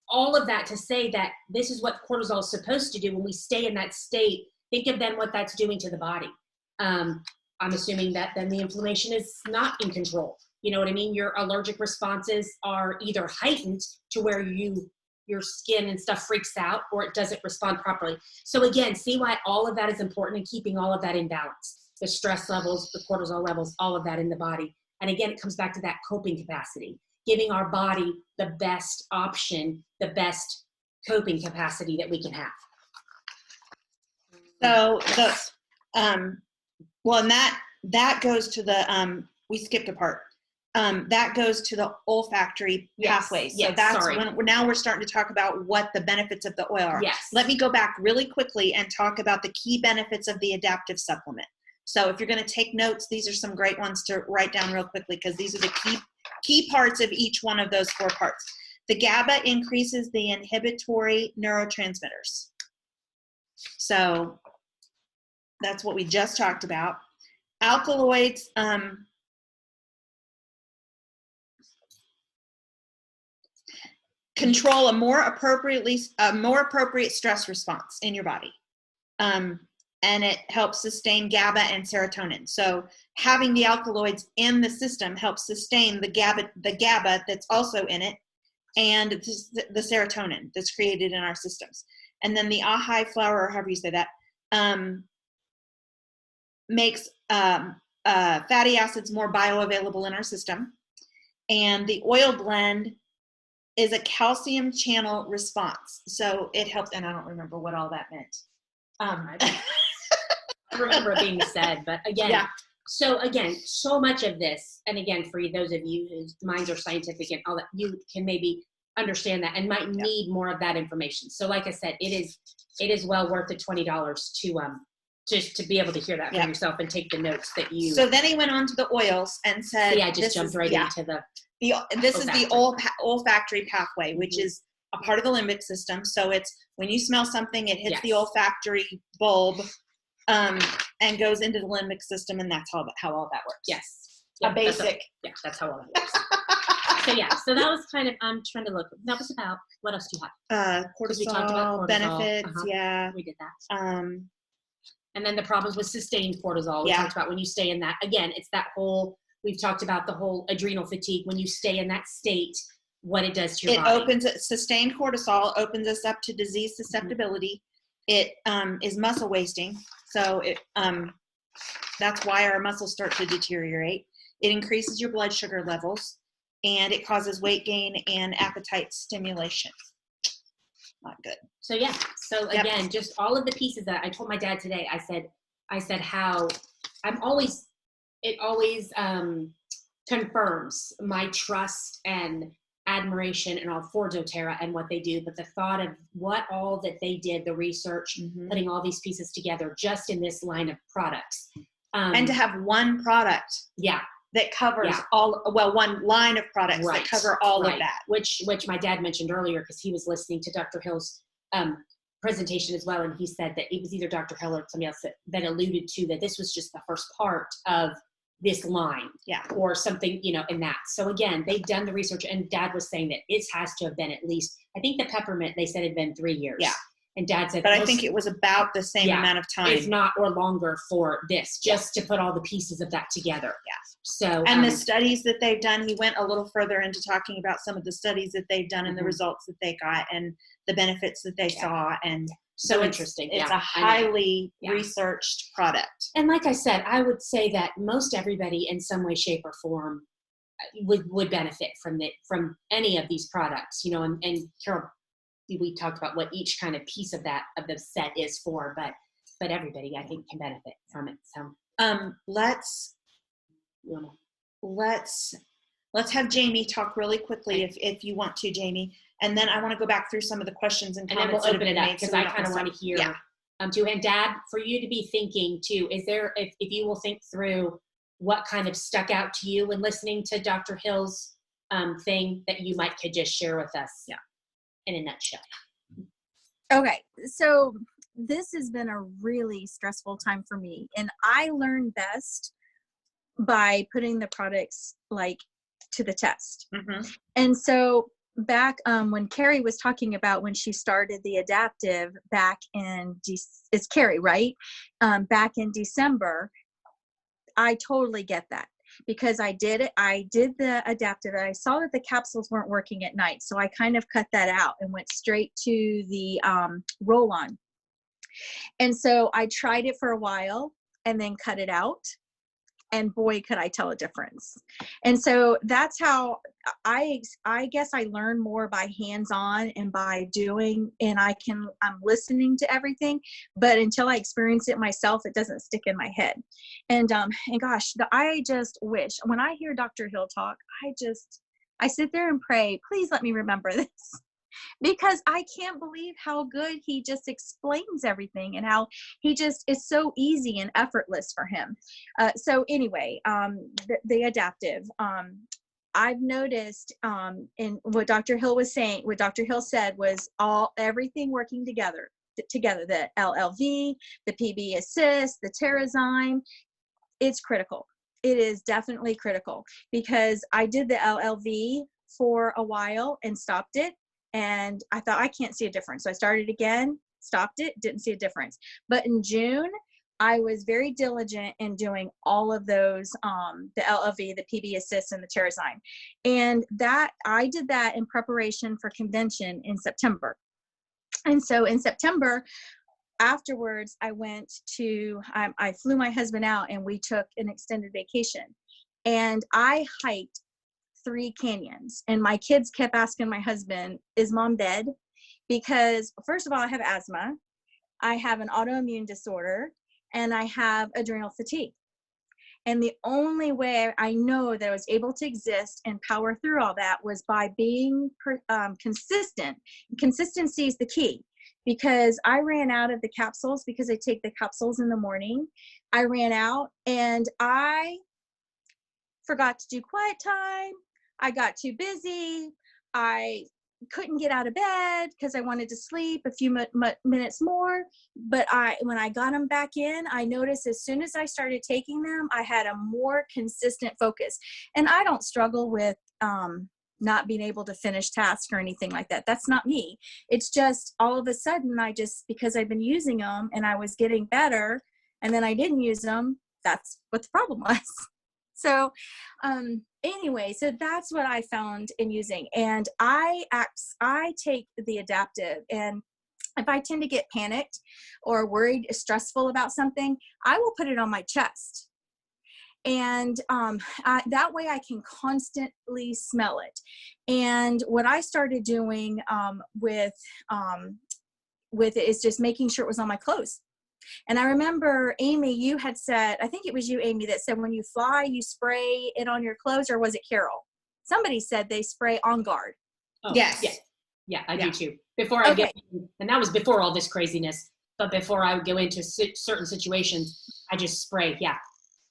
all of that to say that this is what cortisol is supposed to do when we stay in that state. Think of then what that's doing to the body. I'm assuming that then the inflammation is not in control. You know what I mean? Your allergic responses are either heightened to where your skin and stuff freaks out, or it doesn't respond properly. So again, see why all of that is important and keeping all of that in balance. The stress levels, the cortisol levels, all of that in the body. And again, it comes back to that coping capacity, giving our body the best option, the best coping capacity that we can have. So and that goes to the we skipped a part. That goes to the olfactory pathways. So that's when now we're starting to talk about what the benefits of the oil are. Yes. Let me go back really quickly and talk about the key benefits of the Adaptiv supplement. So if you're going to take notes, these are some great ones to write down real quickly, because these are the key parts of each one of those 4 parts. The GABA increases the inhibitory neurotransmitters. So that's what we just talked about. Alkaloids control a more appropriate stress response in your body, and it helps sustain GABA and serotonin. So having the alkaloids in the system helps sustain the GABA that's also in it, and the serotonin that's created in our systems. And then the ahai flower, or however you say that, makes fatty acids more bioavailable in our system. And the oil blend is a calcium channel response. So it helps, and I don't remember what all that meant. I remember it being said, but again, so much of this, and again, for those of you whose minds are scientific and all that, you can maybe understand that and might need more of that information. So like I said, it is well worth the $20 to be able to hear that for yourself and take the notes that you. So then he went on to the oils and said, I just jumped right into this is the olfactory pathway, which is a part of the limbic system. So it's when you smell something, it hits the olfactory bulb and goes into the limbic system, and that's how all that works. Yes. A basic. That's how all that works. So that was kind of, I'm trying to look. That was about, what else do you have? Cortisol, we talked about cortisol benefits, we did that. And then the problems with sustained cortisol. We talked about when you stay in that. Again, it's that whole, we've talked about the whole adrenal fatigue. When you stay in that state, what it does to your body. Sustained cortisol opens us up to disease susceptibility. It is muscle wasting. So that's why our muscles start to deteriorate. It increases your blood sugar levels, and it causes weight gain and appetite stimulation. Not good. So again, just all of the pieces that I told my dad today, I said how it always confirms my trust and admiration and all for doTERRA and what they do, but the thought of what all that they did, the research, putting all these pieces together just in this line of products. And to have one product. That covers one line of products that cover all of that. Which my dad mentioned earlier, because he was listening to Dr. Hill's presentation as well, and he said that it was either Dr. Hill or somebody else that alluded to that this was just the first part of this line, or something, in that. So again, they've done the research, and Dad was saying that it has to have been at least, I think the peppermint, they said had been 3 years. And Dad said, but I think it was about the same amount of time, if not or longer, for this, just to put all the pieces of that together. So, and the studies that they've done, he went a little further into talking about some of the studies that they've done and the results that they got and the benefits that they saw. And so interesting. It's a highly researched product. And like I said, I would say that most everybody in some way, shape, or form would benefit from any of these products, and Carol, we talked about what each kind of piece of the set is for, but everybody I think can benefit from it. So let's have Jamie talk really quickly if you want to, Jamie, and then I want to go back through some of the questions and then we'll comments that have open been it up made, because so we I don't kind of miss want out. to hear Yeah. too. And Dad, for you to be thinking too, is there, if you will think through what kind of stuck out to you when listening to Dr. Hill's thing that you could just share with us, in a nutshell. Okay, so this has been a really stressful time for me, and I learn best by putting the products to the test. Mm-hmm. And so back when Carrie was talking about when she started the Adaptiv back in it's Carrie, right? Back in December, I totally get that, because I did the Adaptiv, and I saw that the capsules weren't working at night, so I kind of cut that out and went straight to the roll-on. And so I tried it for a while and then cut it out, and boy, could I tell a difference. And so that's how I guess I learn more by hands-on and by doing, and I'm listening to everything, but until I experience it myself, it doesn't stick in my head. And gosh, I just wish, when I hear Dr. Hill talk, I sit there and pray, please let me remember this. Because I can't believe how good he just explains everything, and how he just is so easy and effortless for him. So anyway, the Adaptiv, I've noticed in what Dr. Hill was saying, what Dr. Hill said was everything working together, the LLV, the PB Assist, the Terrazyme, it's critical. It is definitely critical, because I did the LLV for a while and stopped it. And I thought, I can't see a difference. So I started again, stopped it, didn't see a difference. But in June, I was very diligent in doing all of those, the LLV, the PB Assist, and the Terrazyme. And that I did that in preparation for convention in September. And so in September, afterwards, I flew my husband out, and we took an extended vacation. And I hiked 3 canyons, and my kids kept asking my husband, is Mom dead? Because first of all, I have asthma, I have an autoimmune disorder, and I have adrenal fatigue. And the only way I know that I was able to exist and power through all that was by being consistent. Consistency is the key, because I ran out of the capsules, because I take the capsules in the morning. I ran out, and I forgot to do quiet time. I got too busy. I couldn't get out of bed because I wanted to sleep a few minutes more. But when I got them back in, I noticed as soon as I started taking them, I had a more consistent focus. And I don't struggle with not being able to finish tasks or anything like that. That's not me. It's just all of a sudden, because I've been using them and I was getting better, and then I didn't use them, that's what the problem was. So anyway, so that's what I found in using. And I take the Adaptiv, and if I tend to get panicked or worried, stressful about something, I will put it on my chest. And that way I can constantly smell it. And what I started doing with it is just making sure it was on my clothes. And I remember, Amy, you had said, I think it was you, Amy, that said when you fly, you spray it on your clothes, or was it Carol? Somebody said they spray On Guard. Oh, yes. Yeah, I do too. Before I get, and that was before all this craziness, but before I would go into certain situations, I just spray,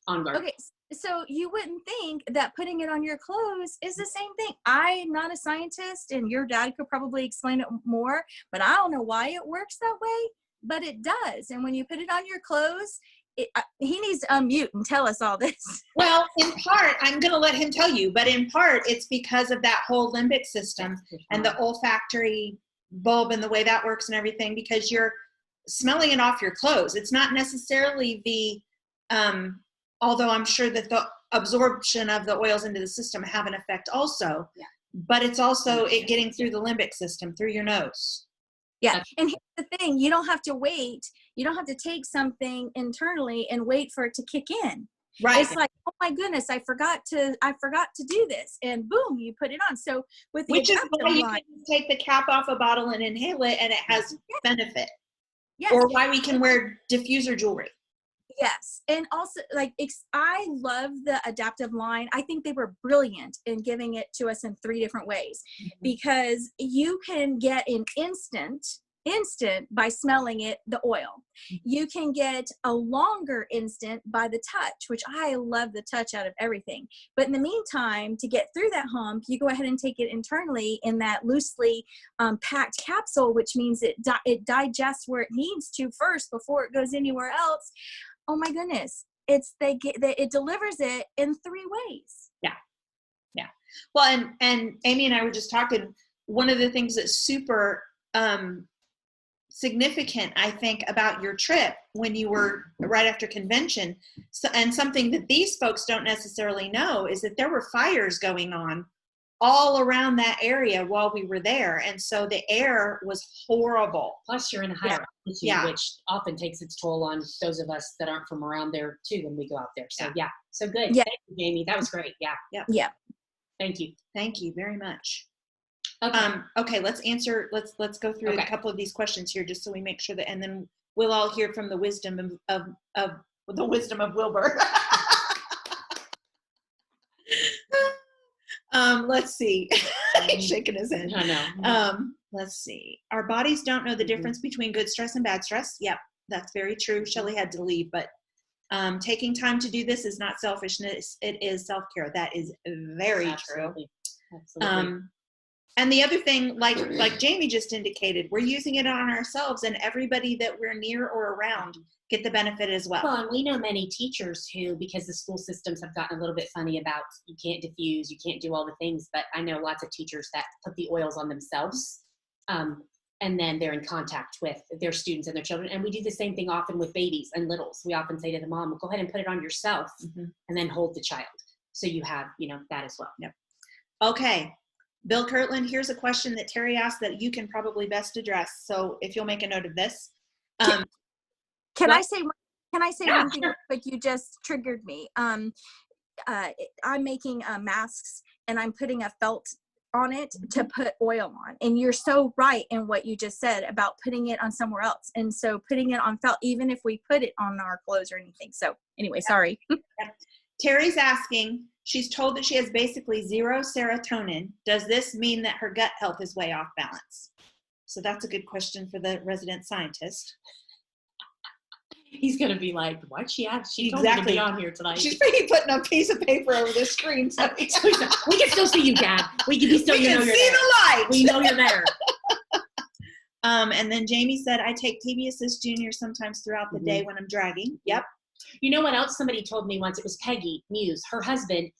On Guard. Okay, so you wouldn't think that putting it on your clothes is the same thing. I'm not a scientist, and your dad could probably explain it more, but I don't know why it works that way. But it does. And when you put it on your clothes, he needs to unmute and tell us all this. Well, in part, I'm going to let him tell you, but in part, it's because of that whole limbic system and the olfactory bulb and the way that works and everything, because you're smelling it off your clothes. It's not necessarily although I'm sure that the absorption of the oils into the system have an effect also, but it's also it getting through the limbic system, through your nose. Yeah. And here's the thing, you don't have to wait. You don't have to take something internally and wait for it to kick in. Right. It's like, oh my goodness, I forgot to do this, and boom, you put it on. So with the Which is why Adaptiv you line, can take the cap off a bottle and inhale it, and it has benefit. yes, Or why we can wear diffuser jewelry. yes, and also like I love the Adaptiv line. I think they were brilliant in giving it to us in 3 different ways, because you can get an instant by smelling it, the oil. You can get a longer instant by the touch, which I love the touch out of everything. But in the meantime, to get through that hump, you go ahead and take it internally in that loosely packed capsule, which means it digests where it needs to first before it goes anywhere else. Oh my goodness. It delivers it in 3 ways. Yeah. Well, and Amy and I were just talking, one of the things that's super significant, I think, about your trip when you were right after convention, and something that these folks don't necessarily know, is that there were fires going on all around that area while we were there, and so the air was horrible. Plus, you're in a higher altitude, which often takes its toll on those of us that aren't from around there too when we go out there. So so good. Yeah. Thank you, Jamie. That was great. Yeah. Thank you. Thank you very much. Okay. Okay, let's go through a couple of these questions here, just so we make sure that, and then we'll all hear from the wisdom of Wilbur. Let's see. He's shaking his head. I know. Let's see. Our bodies don't know the difference between good stress and bad stress. Yep, that's very true. Shelley had to leave, but taking time to do this is not selfishness. It is self-care. That is very true. Absolutely. And the other thing, like Jamie just indicated, we're using it on ourselves, and everybody that we're near or around get the benefit as well. Well, and we know many teachers who, because the school systems have gotten a little bit funny about you can't diffuse, you can't do all the things, but I know lots of teachers that put the oils on themselves, and then they're in contact with their students and their children. And we do the same thing often with babies and littles. We often say to the mom, well, go ahead and put it on yourself and then hold the child. So you have, that as well. Yep. Okay. Bill Kirtland, here's a question that Terry asked that you can probably best address. So if you'll make a note of this. Can I say one thing real quick? You just triggered me. I'm making masks, and I'm putting a felt on it to put oil on. And you're so right in what you just said about putting it on somewhere else. And so putting it on felt, even if we put it on our clothes or anything. So anyway, sorry. Terry's asking, she's told that she has basically 0 serotonin. Does this mean that her gut health is way off balance? So that's a good question for the resident scientist. He's going to be like, why'd she ask? She told me to be on here tonight. She's maybe putting a piece of paper over the screen. So we can still see you, Dad. We can see the light. We know you're there. And then Jamie said, I take TV Assist Junior sometimes throughout the day when I'm dragging. Yep. You know what else somebody told me once? It was Peggy Muse. Her husband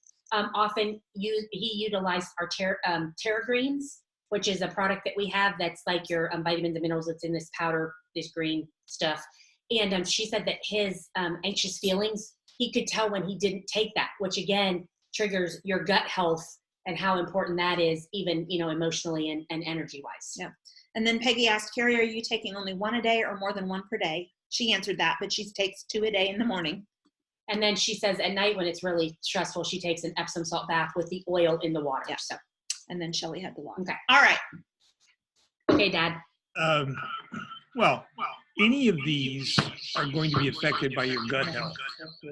he utilized our Terra Greens, which is a product that we have that's like your vitamins and minerals. It's in this powder, this green stuff. And she said that his anxious feelings, he could tell when he didn't take that, which again triggers your gut health and how important that is, even emotionally and energy-wise. Yeah. And then Peggy asked, Carrie, are you taking only 1 a day or more than 1 per day? She answered that, but she takes 2 a day in the morning. And then she says at night when it's really stressful, she takes an Epsom salt bath with the oil in the water. Yeah. So, and then Shelley had the water. Okay. All right. Okay, Dad. Well, any of these are going to be affected by your gut health.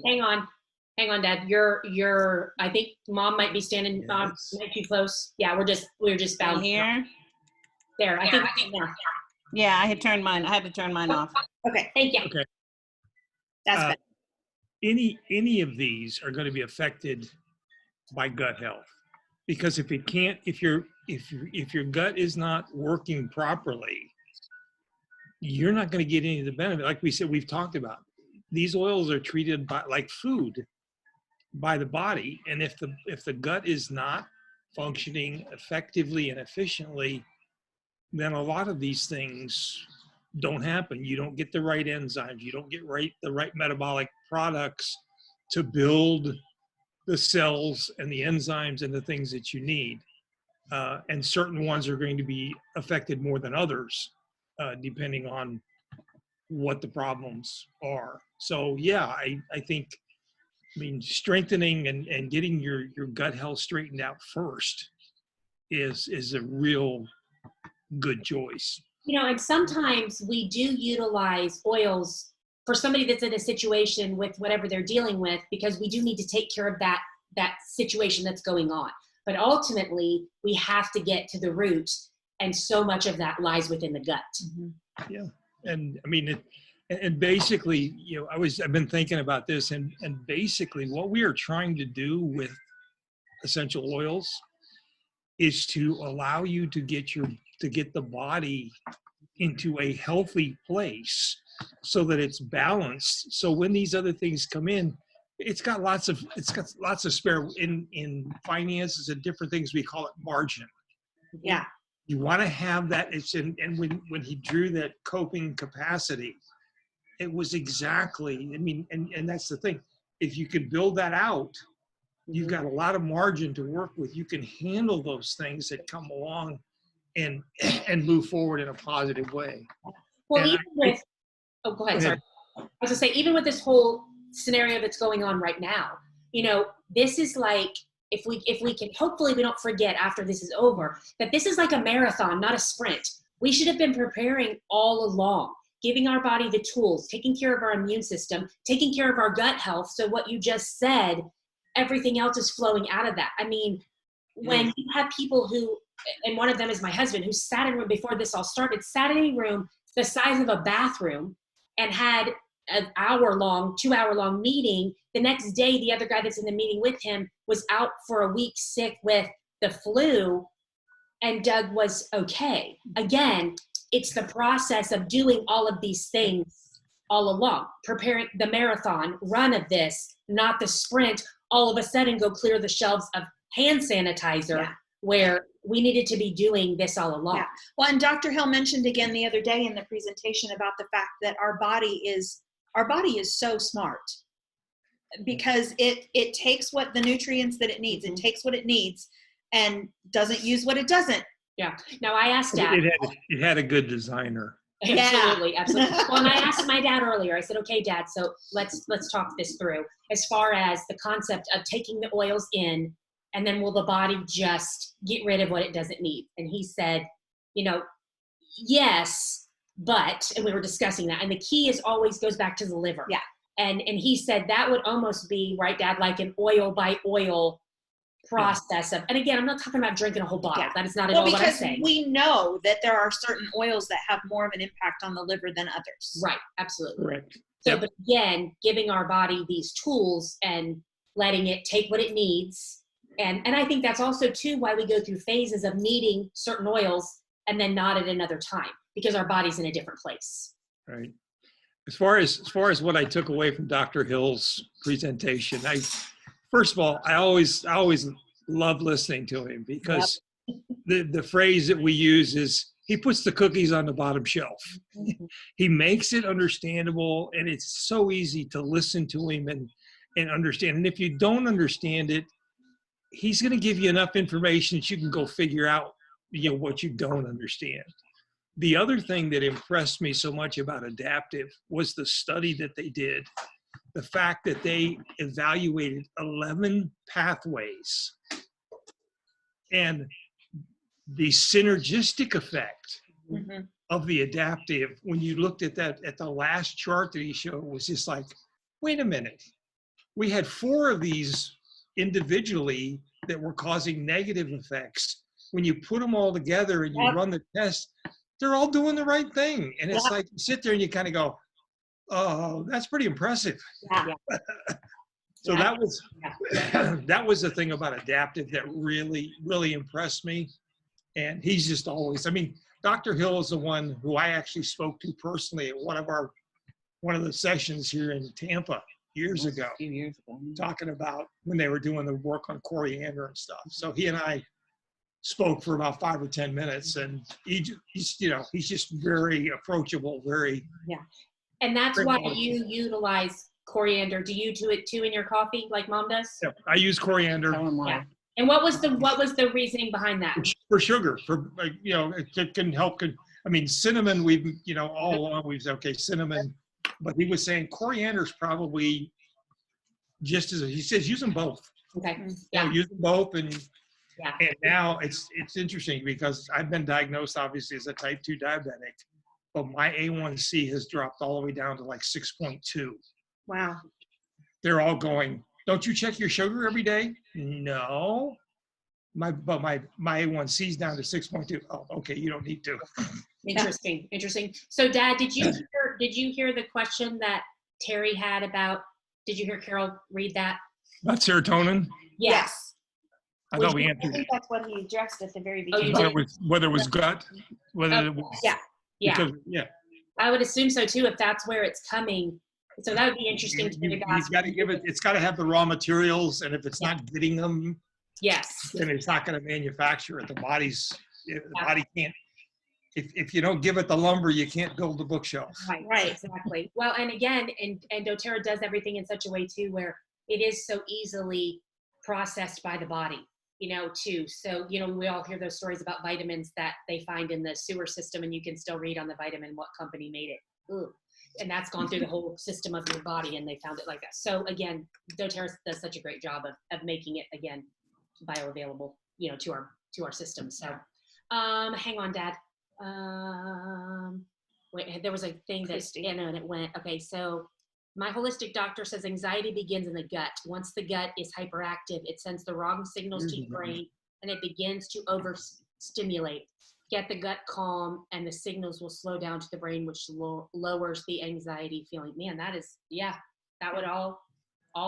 Hang on, Dad. You're. I think Mom might be standing might too close. Yeah, we're just bound here. There, I think. Yeah, I had to turn mine off. Okay. Thank you. Okay. That's good. Any of these are going to be affected by gut health, because if your gut is not working properly, you're not going to get any of the benefit. Like we said, we've talked about, these oils are treated like food by the body, and if the gut is not functioning effectively and efficiently, then a lot of these things don't happen. You don't get the right enzymes. You don't get the right metabolic products to build the cells and the enzymes and the things that you need. And certain ones are going to be affected more than others, depending on what the problems are. So yeah, I think I mean, strengthening and getting your gut health straightened out first is a real good choice. You know, and sometimes we do utilize oils for somebody that's in a situation with whatever they're dealing with, because we do need to take care of that situation that's going on. But ultimately, we have to get to the root, and so much of that lies within the gut. Mm-hmm. Yeah, and I mean, and basically, you know, I've been thinking about this, and basically, what we are trying to do with essential oils is to allow you to get the body into a healthy place so that it's balanced. So when these other things come in, it's got lots of spare in finances and different things. We call it margin. Yeah. You want to have that. And when he drew that coping capacity, it was exactly, I mean, and that's the thing. If you can build that out, you've got a lot of margin to work with. You can handle those things that come along and move forward in a positive way. Well, and even with, oh, go ahead, sorry. I was gonna say, even with this whole scenario that's going on right now, you know, this is like, if we can, hopefully we don't forget after this is over, that this is like a marathon, not a sprint. We should have been preparing all along, giving our body the tools, taking care of our immune system, taking care of our gut health. So what you just said, everything else is flowing out of that. I mean, when you have people who, and one of them is my husband, who sat in a room before this all started, sat in a room the size of a bathroom and had an 2-hour-long meeting. The next day, the other guy that's in the meeting with him was out for a week sick with the flu, and Doug was okay. Again, it's the process of doing all of these things all along, preparing the marathon run of this, not the sprint, all of a sudden go clear the shelves of hand sanitizer, where we needed to be doing this all along. Yeah. Well, and Dr. Hill mentioned again the other day in the presentation about the fact that our body is so smart, because it takes what the nutrients that it needs, it takes what it needs, and doesn't use what it doesn't. Yeah. Now I asked Dad. It had a good designer. Absolutely, absolutely. Well, and I asked my dad earlier. I said, "Okay, Dad, so let's talk this through. As far as the concept of taking the oils in, and then will the body just get rid of what it doesn't need?" And he said, "You know, yes, but," and we were discussing that. And the key is always goes back to the liver. Yeah. And he said that would almost be, right, Dad, like an oil by oil process of, and again, I'm not talking about drinking a whole bottle. That is not at all what I'm saying. Because we know that there are certain oils that have more of an impact on the liver than others. Right, absolutely. Correct. So, but again, giving our body these tools and letting it take what it needs. And I think that's also too why we go through phases of needing certain oils and then not at another time, because our body's in a different place. Right. As far as what I took away from Dr. Hill's presentation, first of all, I always love listening to him, because the phrase that we use is, he puts the cookies on the bottom shelf. He makes it understandable, and it's so easy to listen to him and understand. And if you don't understand it, he's going to give you enough information that you can go figure out, you know, what you don't understand. The other thing that impressed me so much about Adaptiv was the study that they did. The fact that they evaluated 11 pathways, and the synergistic effect of the Adaptiv, when you looked at that, at the last chart that he showed, was just like, wait a minute. We had 4 of these individually that were causing negative effects. When you put them all together and you run the test, they're all doing the right thing. And it's like, you sit there and you kind of go, oh, that's pretty impressive. So that was the thing about Adaptiv that really, really impressed me. And he's just always, I mean, Dr. Hill is the one who I actually spoke to personally at one of the sessions here in Tampa years ago, talking about when they were doing the work on coriander and stuff. So he and I spoke for about 5 or 10 minutes, and he's just very approachable, very. And that's why you utilize coriander. Do you do it too in your coffee like Mom does? Yeah, I use coriander. Yeah. And what was the reasoning behind that? For sugar, it can help. I mean, cinnamon, all along we've said, okay, cinnamon, but he was saying coriander is probably just as he says, use them both. Okay. Yeah, Yeah. use them both, and Yeah. now it's interesting because I've been diagnosed obviously as a type 2 diabetic, but my A1C has dropped all the way down to like 6.2. Wow. They're all going, don't you check your sugar every day? No. But my A1C's down to 6.2. Oh, okay, you don't need to. Interesting. Interesting. So, Dad, did you hear the question that Terry had about? Did you hear Carol read that? About serotonin? Yes. I thought we I answered think it. that's what he addressed at the very Oh, you beginning. did? Whether it was gut, whether it was, Yeah. Yeah. because, yeah. I would assume so too, if that's where it's coming. So that would be interesting to You've ask. got to give it, it's got to have the raw materials, and if it's not getting them, Yes. then it's not going to manufacture it. The body can't, if you don't give it the lumber, you can't build the bookshelf. Right. Exactly. Well, and again, and doTERRA does everything in such a way too, where it is so easily processed by the body, too. So, we all hear those stories about vitamins that they find in the sewer system, and you can still read on the vitamin what company made it. Ooh. And that's gone through the whole system of your body, and they found it like that. So again, doTERRA does such a great job of making it, again, bioavailable, to our system. So, hang on, Dad. Wait, there was a thing that, and it went, okay, so my holistic doctor says anxiety begins in the gut. Once the gut is hyperactive, it sends the wrong signals to your brain, and it begins to overstimulate. Get the gut calm, and the signals will slow down to the brain, which lowers the anxiety feeling. Man, that is, that would all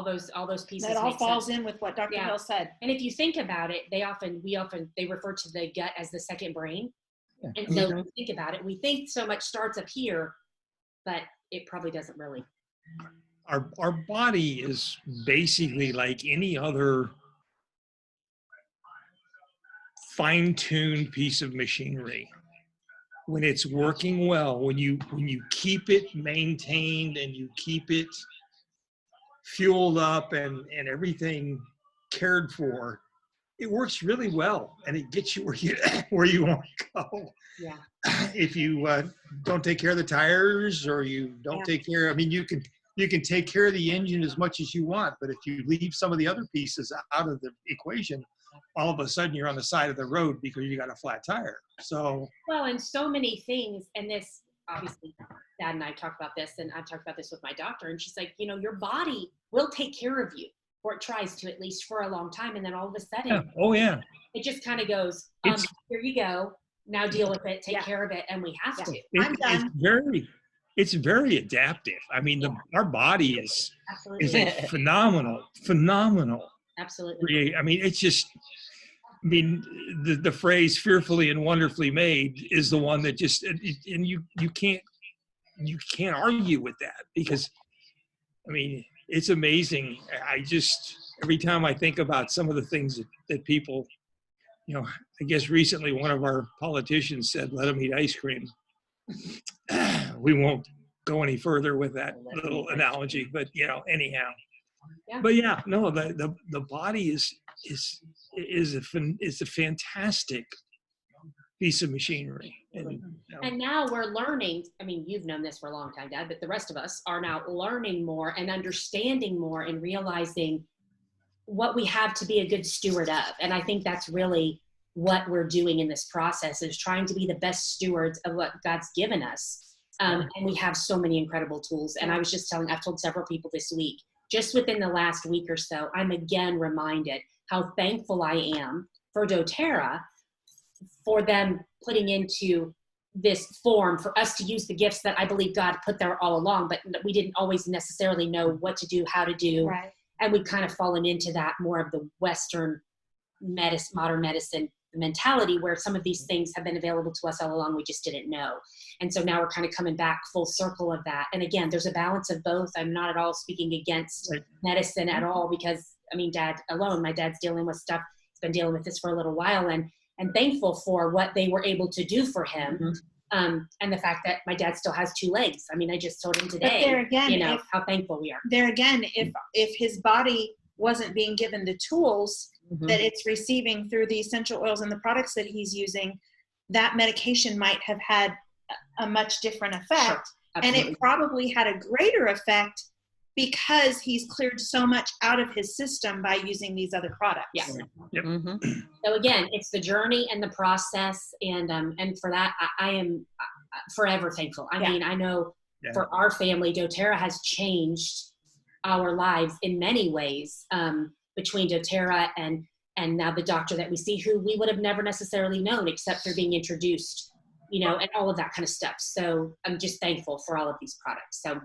those pieces. That all make falls sense. in with what Dr. Hill said. And if you think about it, they refer to the gut as the second brain. And so if you think about it, we think so much starts up here, but it probably doesn't really. Our body is basically like any other fine-tuned piece of machinery. When it's working well, when you keep it maintained and you keep it fueled up and everything cared for, it works really well, and it gets you where you want to go. Yeah. If you don't take care of the tires, or you don't take care, I mean, you can take care of the engine as much as you want, but if you leave some of the other pieces out of the equation, all of a sudden you're on the side of the road because you got a flat tire. So well, and so many things, and this obviously, Dad and I talk about this, and I've talked about this with my doctor, and she's like, your body will take care of you, or it tries to, at least for a long time, and then all of a sudden, it just kind of goes, here you go, now deal with it, take care of it, and we have to. I'm done. It's very adaptive. I mean, our body is a phenomenal. Absolutely. I mean, it's just, the phrase "fearfully and wonderfully made" is the one that just, and you can't argue with that, because, I mean, it's amazing. Every time I think about some of the things that people, I guess recently one of our politicians said, let them eat ice cream. We won't go any further with that little analogy, but anyhow. Yeah. But the body is a fantastic piece of machinery. And now we're learning, I mean, you've known this for a long time, Dad, but the rest of us are now learning more and understanding more and realizing what we have to be a good steward of. And I think that's really what we're doing in this process, is trying to be the best stewards of what God's given us. And we have so many incredible tools. And I've told several people this week, just within the last week or so, I'm again reminded how thankful I am for doTERRA, for them putting into this form for us to use the gifts that I believe God put there all along, but we didn't always necessarily know what to do, how to do. Right. And we've kind of fallen into that more of the Western modern medicine mentality, where some of these things have been available to us all along, we just didn't know. And so now we're kind of coming back full circle of that. And again, there's a balance of both. I'm not at all speaking against medicine at all, because I mean, my dad's dealing with stuff. He's been dealing with this for a little while, and thankful for what they were able to do for him. And the fact that my dad still has 2 legs. I mean, I just told him today, but there again, how thankful we are. There again, if his body wasn't being given the tools that it's receiving through the essential oils and the products that he's using, that medication might have had a much different effect. Sure, and it probably had a greater effect because he's cleared so much out of his system by using these other products. Yes. Yep. So again, it's the journey and the process, and for that, I am forever thankful. I mean, I know for our family, doTERRA has changed our lives in many ways, between doTERRA and now the doctor that we see, who we would have never necessarily known except for being introduced, you know, and all of that kind of stuff. So I'm just thankful for all of these products. So.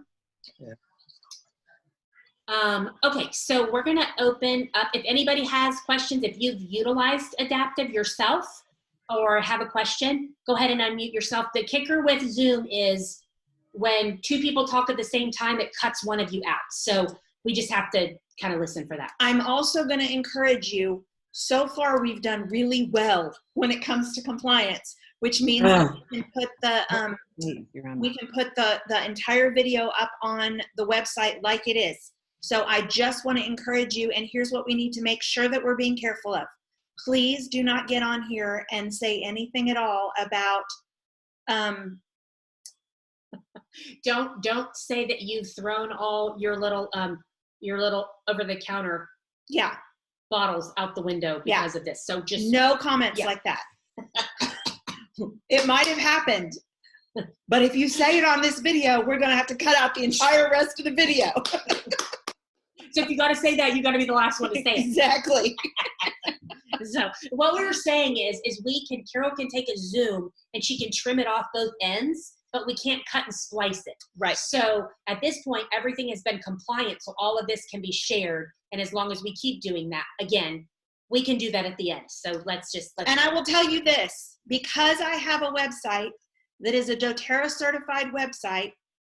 Okay, so we're going to open up. If anybody has questions, if you've utilized Adaptiv yourself or have a question, go ahead and unmute yourself. The kicker with Zoom is when two people talk at the same time, it cuts one of you out. So we just have to kind of listen for that. I'm also going to encourage you. So far, we've done really well when it comes to compliance, which means we can put the entire video up on the website like it is. So I just want to encourage you, and here's what we need to make sure that we're being careful of. Please do not get on here and say anything at all about don't say that you've thrown all your little over the counter bottles out the window because of this. So just no comments like that. It might have happened, but if you say it on this video, we're going to have to cut out the entire rest of the video. So if you got to say that, you got to be the last one to say it. Exactly. So what we were saying is Carol can take a Zoom and she can trim it off both ends, but we can't cut and splice it. Right. So at this point, everything has been compliant. So all of this can be shared. And as long as we keep doing that, again, we can do that at the end. So let's and I will tell you this, because I have a website that is a doTERRA certified website,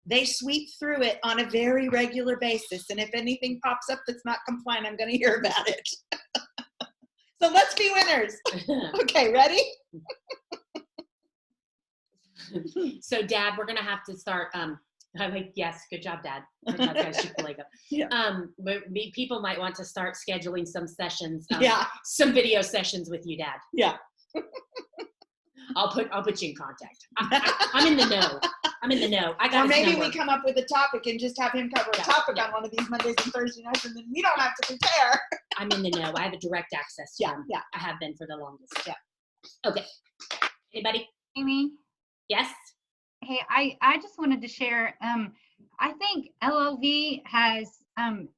they sweep through it on a very regular basis. And if anything pops up that's not compliant, I'm going to hear about it. So let's be winners. Okay, ready? So Dad, we're going to have to start, I'm like, yes, good job, Dad. Good job, guys. Shoot the leg up. But people might want to start scheduling some sessions, some video sessions with you, Dad. Yeah. I'll put you in contact. I'm in the know. I'm in the know. I got. Or maybe we come up with a topic and just have him cover a topic on one of these Mondays and Thursday nights, and then we don't have to prepare. I'm in the know. I have a direct access to them. Yeah. I have been for the longest. Yeah. Okay. Anybody? Amy? Yes? Hey, I just wanted to share, I think LLV has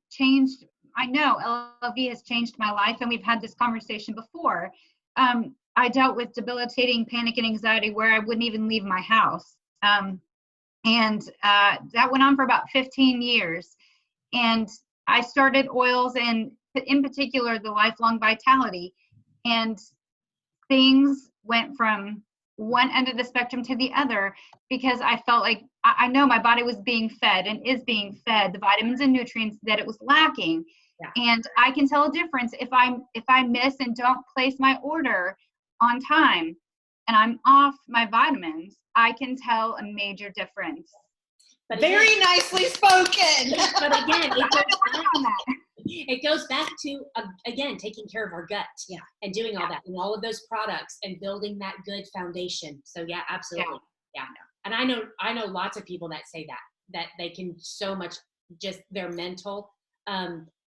changed, I know LLV has changed my life, and we've had this conversation before. I dealt with debilitating panic and anxiety where I wouldn't even leave my house. And that went on for about 15 years. And I started oils, and in particular, the Lifelong Vitality. And things went from one end of the spectrum to the other, because I felt like I know my body was being fed and is being fed the vitamins and nutrients that it was lacking. Yeah. And I can tell a difference if I miss and don't place my order on time and I'm off my vitamins, I can tell a major difference. But very nicely spoken. But again, it goes back to, again, taking care of our gut and doing all that and all of those products and building that good foundation. So yeah, absolutely. Yeah. And I know lots of people that say that they can so much, just their mental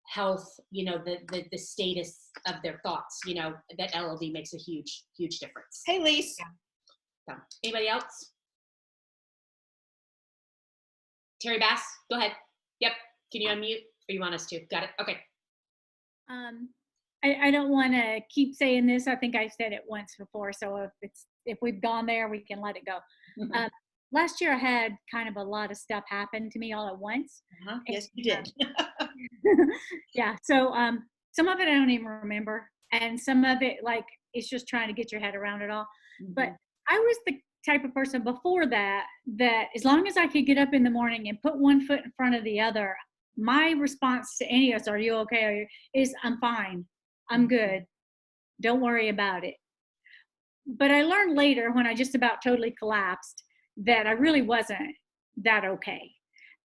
health, you know, the status of their thoughts, you know, that LLV makes a huge, huge difference. Hey, Lise. So, anybody else? Terry Bass, go ahead. Yep. Can you unmute, or you want us to? Got it. Okay. I don't want to keep saying this. I think I've said it once before. So if we've gone there, we can let it go. Mm-hmm. Last year I had kind of a lot of stuff happen to me all at once. Uh-huh. Yes, you did. Yeah. So some of it I don't even remember, and some of it, like, it's just trying to get your head around it all. Mm-hmm. But I was the type of person before that as long as I could get up in the morning and put one foot in front of the other, my response to any of us, "Are you okay?" is, "I'm fine. I'm good. Don't worry about it." But I learned later, when I just about totally collapsed, that I really wasn't that okay.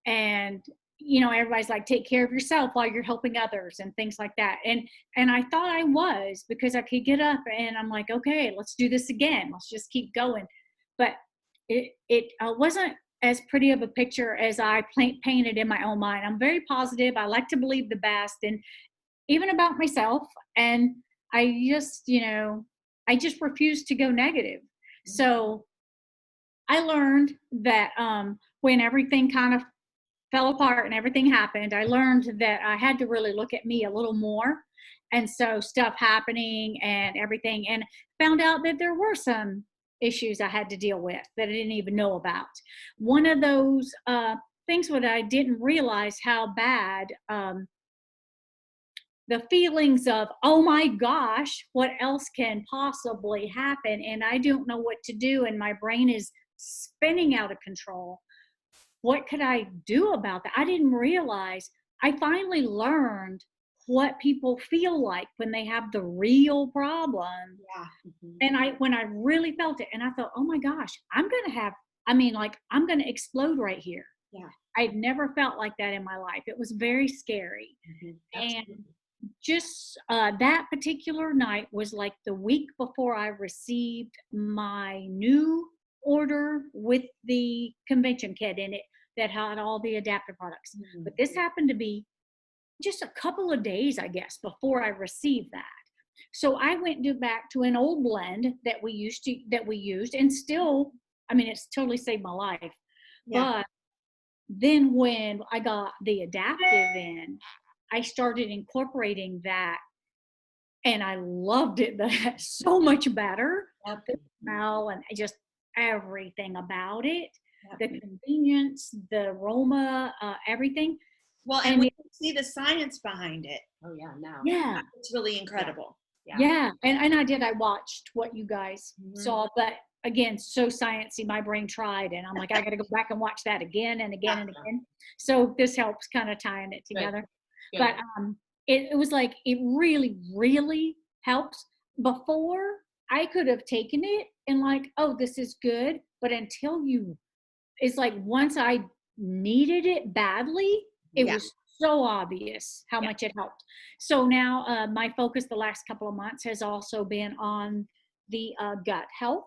And, you know, everybody's like, take care of yourself while you're helping others and things like that. And I thought I was, because I could get up and I'm like, okay, let's do this again. Let's just keep going. But it wasn't as pretty of a picture as I painted in my own mind. I'm very positive. I like to believe the best, and even about myself. And I just, I just refuse to go negative. So I learned that when everything kind of fell apart and everything happened, I learned that I had to really look at me a little more. And so stuff happening and everything, and found out that there were some issues I had to deal with that I didn't even know about. One of those things that I didn't realize how bad the feelings of, oh my gosh, what else can possibly happen? And I don't know what to do. And my brain is spinning out of control. What could I do about that? I didn't realize. I finally learned what people feel like when they have the real problem. Yeah. And when I really felt it, and I thought, oh my gosh, I'm going to explode right here. Yeah. I'd never felt like that in my life. It was very scary. And just that particular night was like the week before I received my new order with the convention kit in it that had all the Adaptiv products. But this happened to be just a couple of days, I guess, before I received that. So I went back to an old blend that we used, and still, I mean, it's totally saved my life. Yeah. But then when I got the Adaptiv in, I started incorporating that, and I loved it so much better. The smell and just everything about it, the convenience, the aroma, everything. Well, and we can see the science behind it. Oh yeah, now. Yeah. It's really incredible. Yeah. And I watched what you guys saw, but again, so sciencey, my brain tried, and I'm like, I got to go back and watch that again and again and again. So this helps kind of tying it together. Good. But it was like, it really, really helps. Before, I could have taken it and like, oh, this is good. But it's like once I needed it badly, it was so obvious how much it helped. So now my focus the last couple of months has also been on the gut health,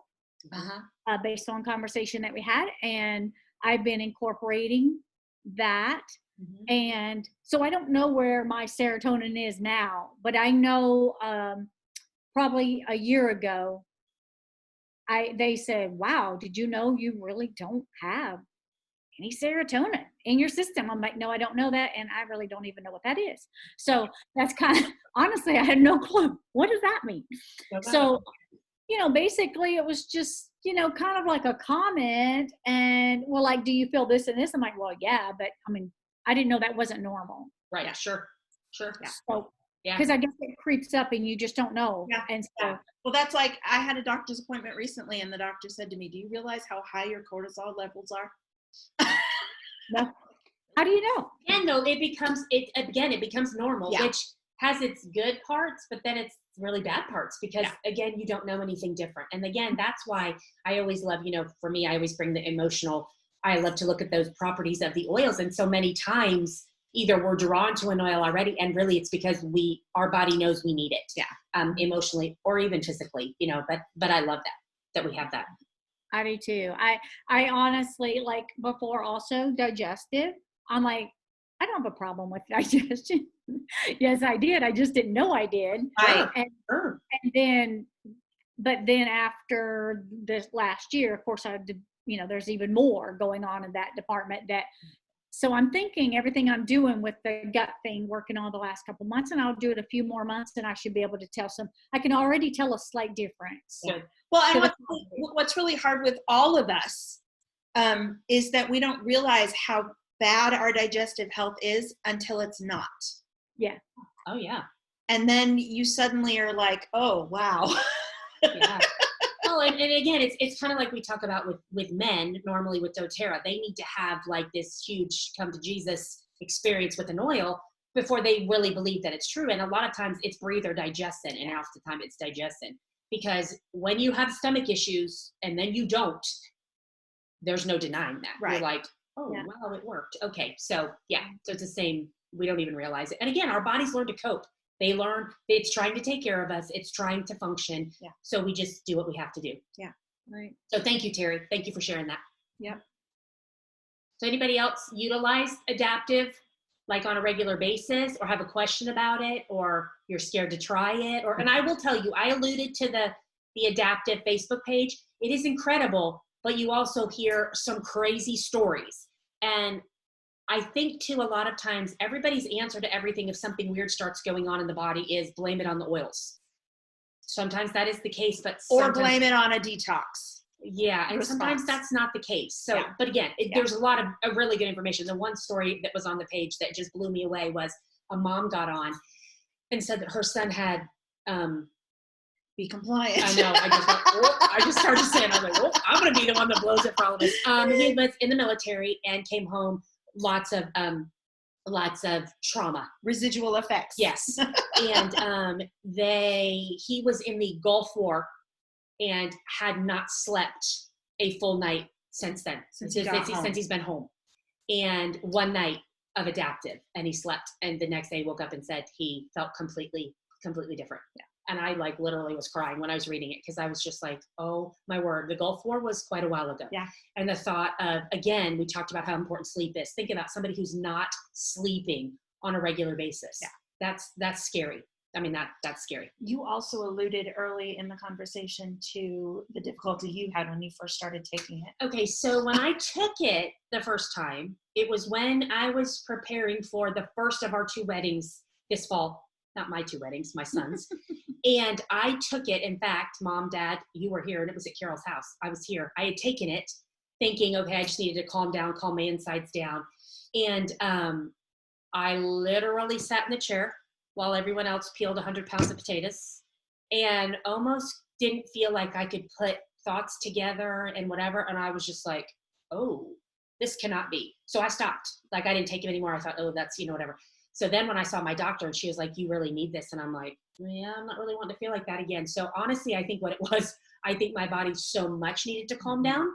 based on conversation that we had. And I've been incorporating that. And so I don't know where my serotonin is now, but I know probably a year ago, they said, wow, did you know you really don't have any serotonin in your system? I'm like, no, I don't know that. And I really don't even know what that is. So that's kind of, honestly, I had no clue. What does that mean? So, basically it was just, kind of like a comment, and well, like, do you feel this and this? I'm like, well, yeah, but I mean, I didn't know that wasn't normal. Right. Yeah. Sure. Yeah. So, because I guess it creeps up and you just don't know. Yeah. And so, well, that's like, I had a doctor's appointment recently, and the doctor said to me, do you realize how high your cortisol levels are? no. How do you know? And though it becomes normal, which has its good parts, but then it's really bad parts because again, you don't know anything different. And again, that's why I always love, for me, I always bring the emotional. I love to look at those properties of the oils. And so many times either we're drawn to an oil already, and really it's because our body knows we need it. Emotionally or even physically, but I love that we have that. I do too. I honestly, like before also digestive, I'm like, I don't have a problem with digestion. Yes, I did. I just didn't know I did. Right. But then after this last year, of course, there's even more going on in that department so I'm thinking everything I'm doing with the gut thing, working on the last couple months, and I'll do it a few more months, and I should be able to I can already tell a slight difference. Yeah. Well, and what's really hard with all of us is that we don't realize how bad our digestive health is until it's not. Yeah. Oh, yeah. And then you suddenly are like, oh, wow. Yeah. Well, and again, it's kind of like we talk about with men, normally with doTERRA. They need to have like this huge come to Jesus experience with an oil before they really believe that it's true. And a lot of times it's breathe or digestin, and half the time it's digestin. Because when you have stomach issues and then you don't, there's no denying that. Right. You're like, oh, wow, it worked. Okay, so so it's the same. We don't even realize it. And again, our bodies learn to cope. They learn it's trying to take care of us. It's trying to function. Yeah. So we just do what we have to do. Yeah. Right. So thank you, Terry. Thank you for sharing that. Yep. So anybody else utilize Adaptiv like on a regular basis, or have a question about it, or you're scared to try it? Or, and I will tell you, I alluded to the Adaptiv Facebook page. It is incredible, but you also hear some crazy stories. And I think too, a lot of times everybody's answer to everything, if something weird starts going on in the body, is blame it on the oils. Sometimes that is the case, but or blame it on a detox. Yeah, and response. sometimes that's not the case. So, Yeah. but again, there's a lot of really good information. The one story that was on the page that just blew me away was a mom got on and said that her son had, Be compliant. I know, I just started saying, I was like, I'm going to be the one that blows it for all of us. He was in the military and came home, lots of trauma. Residual effects. Yes. And he was in the Gulf War and had not slept a full night since then, since he's been home. And one night of Adaptiv, and he slept, and the next day woke up and said he felt completely different. Yeah. And I like literally was crying when I was reading it, because I was just like, oh my word, the Gulf War was quite a while ago. Yeah. And the thought of, again, we talked about how important sleep is. Think about somebody who's not sleeping on a regular basis. Yeah. That's scary. I mean, that's scary. You also alluded early in the conversation to the difficulty you had when you first started taking it. Okay, so when I took it the first time, it was when I was preparing for the first of our 2 weddings this fall. Not my 2 weddings, my son's. And I took it. In fact, Mom, Dad, you were here, and it was at Carol's house. I was here. I had taken it thinking, okay, I just needed to calm my insides down. And I literally sat in the chair while everyone else peeled 100 pounds of potatoes, and almost didn't feel like I could put thoughts together and whatever. And I was just like, oh, this cannot be. So I stopped. Like, I didn't take it anymore. I thought, oh, that's, whatever. So then when I saw my doctor, and she was like, you really need this. And I'm like, yeah, I'm not really wanting to feel like that again. So honestly, I think what it was, I think my body so much needed to calm down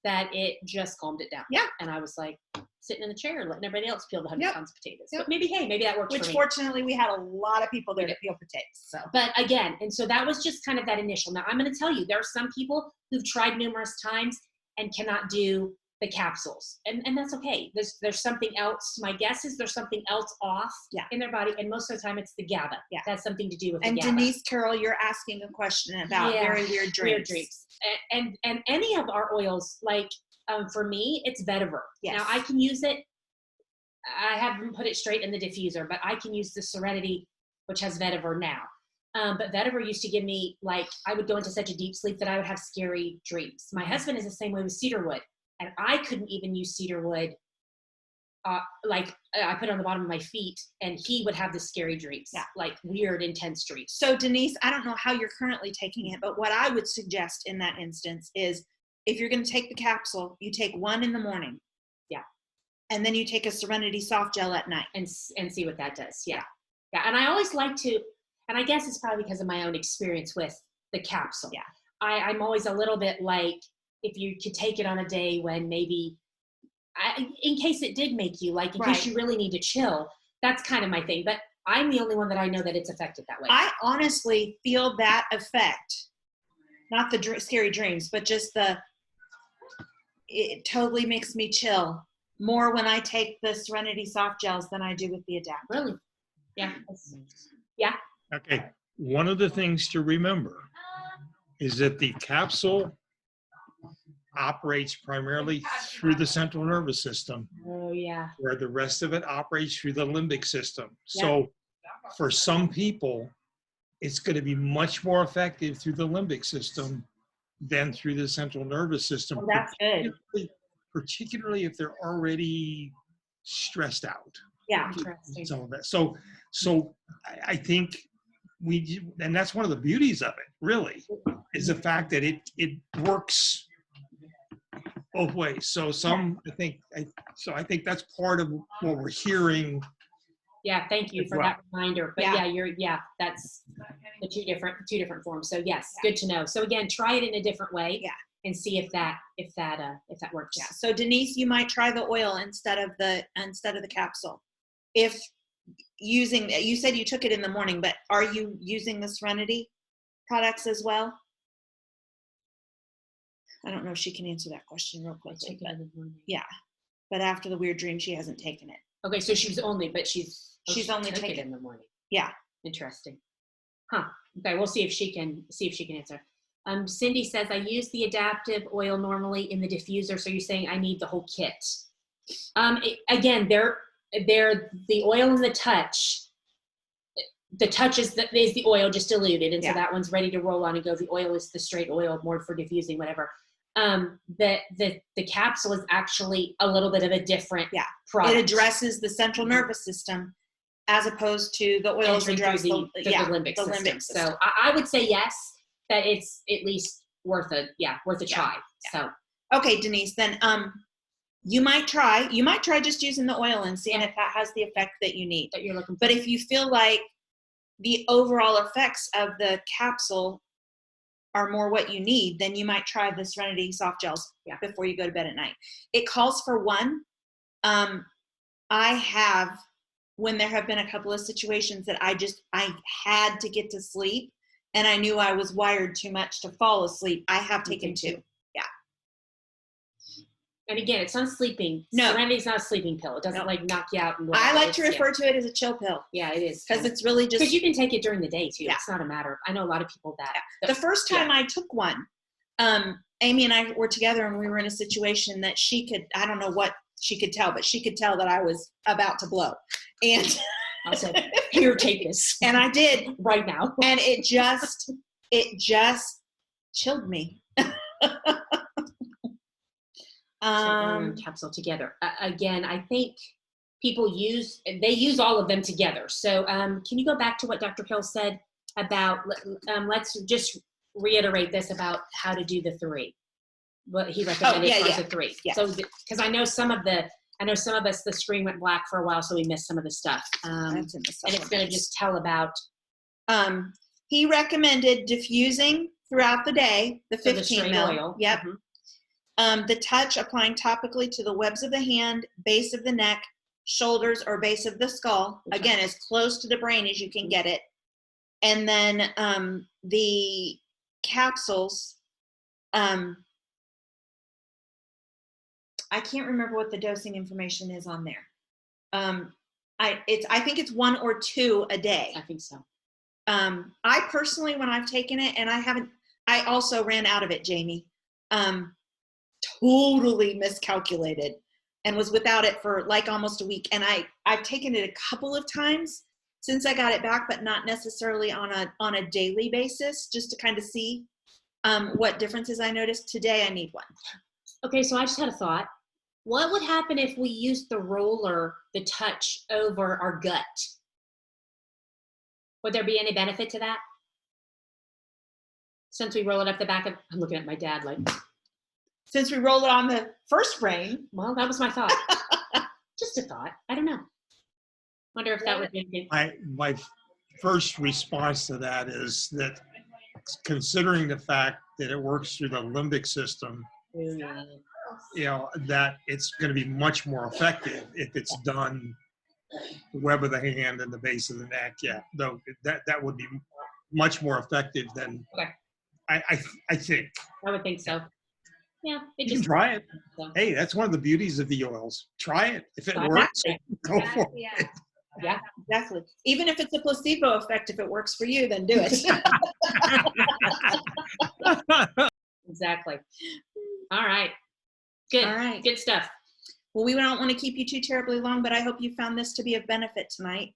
that it just calmed it down. Yeah. And I was like sitting in the chair, letting everybody else peel the 100 pounds of potatoes. Yep. But maybe that worked for me. Which fortunately we had a lot of people there to peel potatoes. So. But again, and so that was just kind of that initial. Now I'm going to tell you, there are some people who've tried numerous times and cannot do the capsules, and that's okay. There's something else. My guess is there's something else off in their body, and most of the time it's the GABA. Yeah, that's something to do with. And the GABA. Denise, Carol, you're asking a question about very weird dreams. Weird dreams, and any of our oils, like for me, it's vetiver. Yes. Now I can use it. I haven't put it straight in the diffuser, but I can use the Serenity, which has vetiver now. But vetiver used to give me, like, I would go into such a deep sleep that I would have scary dreams. My husband is the same way with cedarwood. And I couldn't even use cedarwood. I put it on the bottom of my feet, and he would have the scary dreams, like weird, intense dreams. So Denise, I don't know how you're currently taking it, but what I would suggest in that instance is, if you're going to take the capsule, you take 1 in the morning. Yeah. And then you take a Serenity soft gel at night. And see what that does. Yeah. Yeah. And I always like to, and I guess it's probably because of my own experience with the capsule. Yeah. I'm always a little bit like, if you could take it on a day when maybe, in case it did make you, like, in case you really need to chill, that's kind of my thing. But I'm the only one that I know that it's affected that way. I honestly feel that effect, not the scary dreams, but just it totally makes me chill more when I take the Serenity soft gels than I do with the Adaptiv. Really? Yeah. Yeah. Okay. One of the things to remember is that the capsule operates primarily through the central nervous system. Oh, yeah. Where the rest of it operates through the limbic system. Yeah. So for some people, it's going to be much more effective through the limbic system than through the central nervous system. Oh, that's good. Particularly if they're already stressed out. Yeah. Some of that. So I think and that's one of the beauties of it, really, is the fact that it works both ways. So I think that's part of what we're hearing. Yeah, thank you for that reminder. But that's the two different forms. So yes, good to know. So again, try it in a different way. Yeah. And see if that works. Yeah. So Denise, you might try the oil instead of the capsule. If you said you took it in the morning, but are you using the Serenity products as well? I don't know if she can answer that question real quickly. Yeah. but after the weird dream, she hasn't taken it. Okay, so she's only Took it in the morning. Yeah. Interesting. Huh. Okay, we'll see if she can answer. Cindy says, I use the Adaptiv oil normally in the diffuser. So you're saying I need the whole kit. Again, they're the oil and the touch. The touch is the oil just diluted, and so that one's ready to roll on and go. The oil is the straight oil, more for diffusing, whatever. The capsule is actually a little bit of a different product. It addresses the central nervous system, as opposed to the oils address the limbic system. So I would say yes, that it's at least worth a try. So okay, Denise, then you might try just using the oil and seeing if that has the effect that you need, that you're looking for. But if you feel like the overall effects of the capsule are more what you need, then you might try the Serenity soft gels before you go to bed at night. It calls for one. I have, when there have been a couple of situations that I had to get to sleep and I knew I was wired too much to fall asleep, I have taken two. Yeah. And again, it's not sleeping. No. Serenity's not a sleeping pill. It doesn't like knock you out. And I like to refer to it as a chill pill. Yeah, it is. Because it's really just. Because you can take it during the day too. Yeah. It's not a matter. I know a lot of people that. Yeah. The first time I took one, Amy and I were together and we were in a situation that I don't know what she could tell, but she could tell that I was about to blow. And I said, here, take this. And I did. Right now. And it just chilled me. Capsule together. Again, I think people use all of them together. So can you go back to what Dr. Hill said about, let's just reiterate this about how to do the three. What he recommended the three. Yeah. So because I know some of us, the screen went black for a while, so we missed some of the stuff. And it's going to just tell about. He recommended diffusing throughout the day, the 15 ml. Oil. Yep. Mm-hmm. The touch, applying topically to the webs of the hand, base of the neck, shoulders, or base of the skull. Okay. Again, as close to the brain as you can get it. And then the capsules, I can't remember what the dosing information is on there. I think it's 1 or 2 a day. I think so. I personally, when I've taken it, and I also ran out of it, Jamie, totally miscalculated and was without it for like almost a week. And I've taken it a couple of times since I got it back, but not necessarily on a daily basis, just to kind of see what differences I noticed. Today I need one. Okay, so I just had a thought. What would happen if we used the roller, the touch, over our gut? Would there be any benefit to that? Since we roll it up the back of, I'm looking at my dad like. Since we roll it on the first brain. Well, that was my thought. Just a thought. I don't know. Wonder if that would be. My first response to that is that, considering the fact that it works through the limbic system, that it's going to be much more effective if it's done the web of the hand and the base of the neck. Yeah, though that would be much more effective than. Okay. I think. I would think so. Yeah, you can try it. So. Hey, that's one of the beauties of the oils. Try it. If it works, go for it. Yeah, exactly. Even if it's a placebo effect, if it works for you, then do it. Exactly. All right. Good. All right. Good stuff. Well, we don't want to keep you too terribly long, but I hope you found this to be of benefit tonight.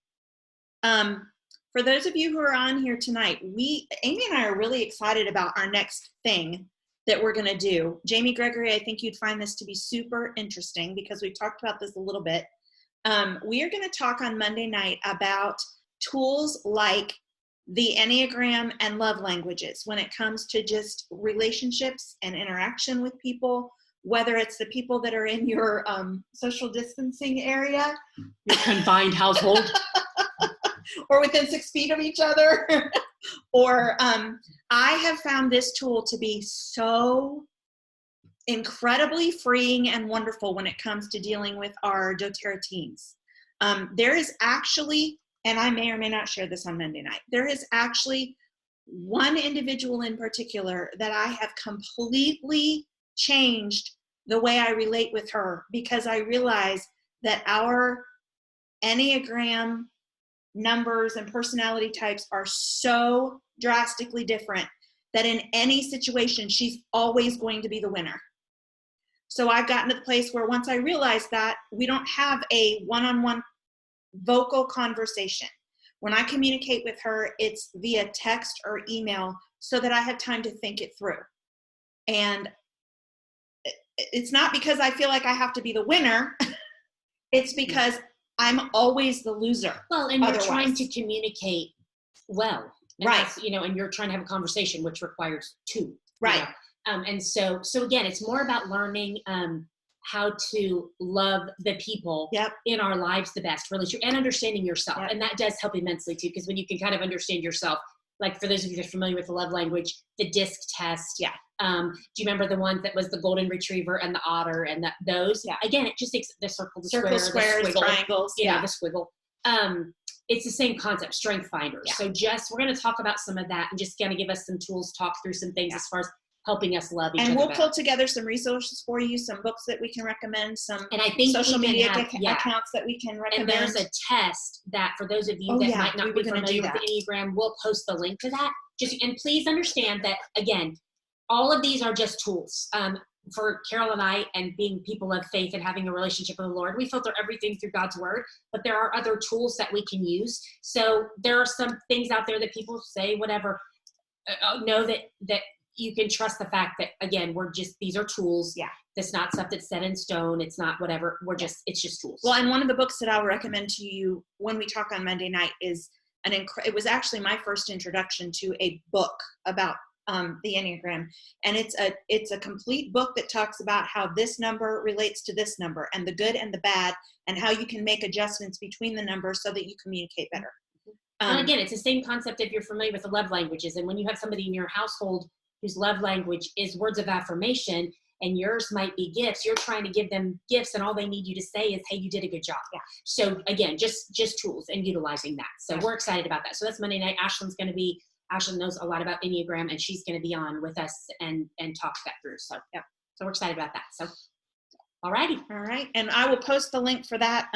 For those of you who are on here tonight, Amy and I are really excited about our next thing that we're going to do. Jamie Gregory, I think you'd find this to be super interesting because we've talked about this a little bit. We are going to talk on Monday night about tools like the Enneagram and love languages when it comes to just relationships and interaction with people, whether it's the people that are in your social distancing area, your confined household, or within 6 feet of each other. Or I have found this tool to be so incredibly freeing and wonderful when it comes to dealing with our doTERRA teens. There is actually, and I may or may not share this on Monday night, there is actually one individual in particular that I have completely changed the way I relate with her, because I realize that our Enneagram numbers and personality types are so drastically different that in any situation, she's always going to be the winner. So I've gotten to the place where once I realize that, we don't have a one-on-one vocal conversation. When I communicate with her, it's via text or email so that I have time to think it through. And it's not because I feel like I have to be the winner. It's because I'm always the loser. Well, and you're trying to communicate well. And right. And you're trying to have a conversation, which requires two. Right. And so again, it's more about learning how to love the people in our lives the best, really true, and understanding yourself. And that does help immensely too, because when you can kind of understand yourself, like for those of you that are familiar with the love language, the DISC test. Yeah. Do you remember the ones that was the golden retriever and the otter and those? Yeah. Again, it just takes the circle, the squares, the squiggle, triangles. The squiggle. It's the same concept, strength finders. Yeah. So we're going to talk about some of that and just kind of give us some tools, talk through some things as far as helping us love each other. And we'll better. pull together some resources for you, some books that we can recommend, some and I think social media accounts that we can recommend. And there's a test that for those of you that might not be familiar with the Enneagram, we'll post the link to that. And please understand that, again, all of these are just tools. For Carol and I, and being people of faith and having a relationship with the Lord, we filter everything through God's word, but there are other tools that we can use. So there are some things out there that people say, whatever, know that you can trust the fact that, again, these are tools. Yeah. That's not stuff that's set in stone. It's not whatever. It's just tools. Well, and one of the books that I'll recommend to you when we talk on Monday night is it was actually my first introduction to a book about the Enneagram. And it's a complete book that talks about how this number relates to this number and the good and the bad and how you can make adjustments between the numbers so that you communicate better. And again, it's the same concept if you're familiar with the love languages. And when you have somebody in your household whose love language is words of affirmation and yours might be gifts, you're trying to give them gifts and all they need you to say is, hey, you did a good job. Yeah. So again, just tools and utilizing that. So we're excited about that. So that's Monday night. Ashlyn knows a lot about Enneagram and she's going to be on with us and talk that through. So so we're excited about that. So all righty. All right. And I will post the link for that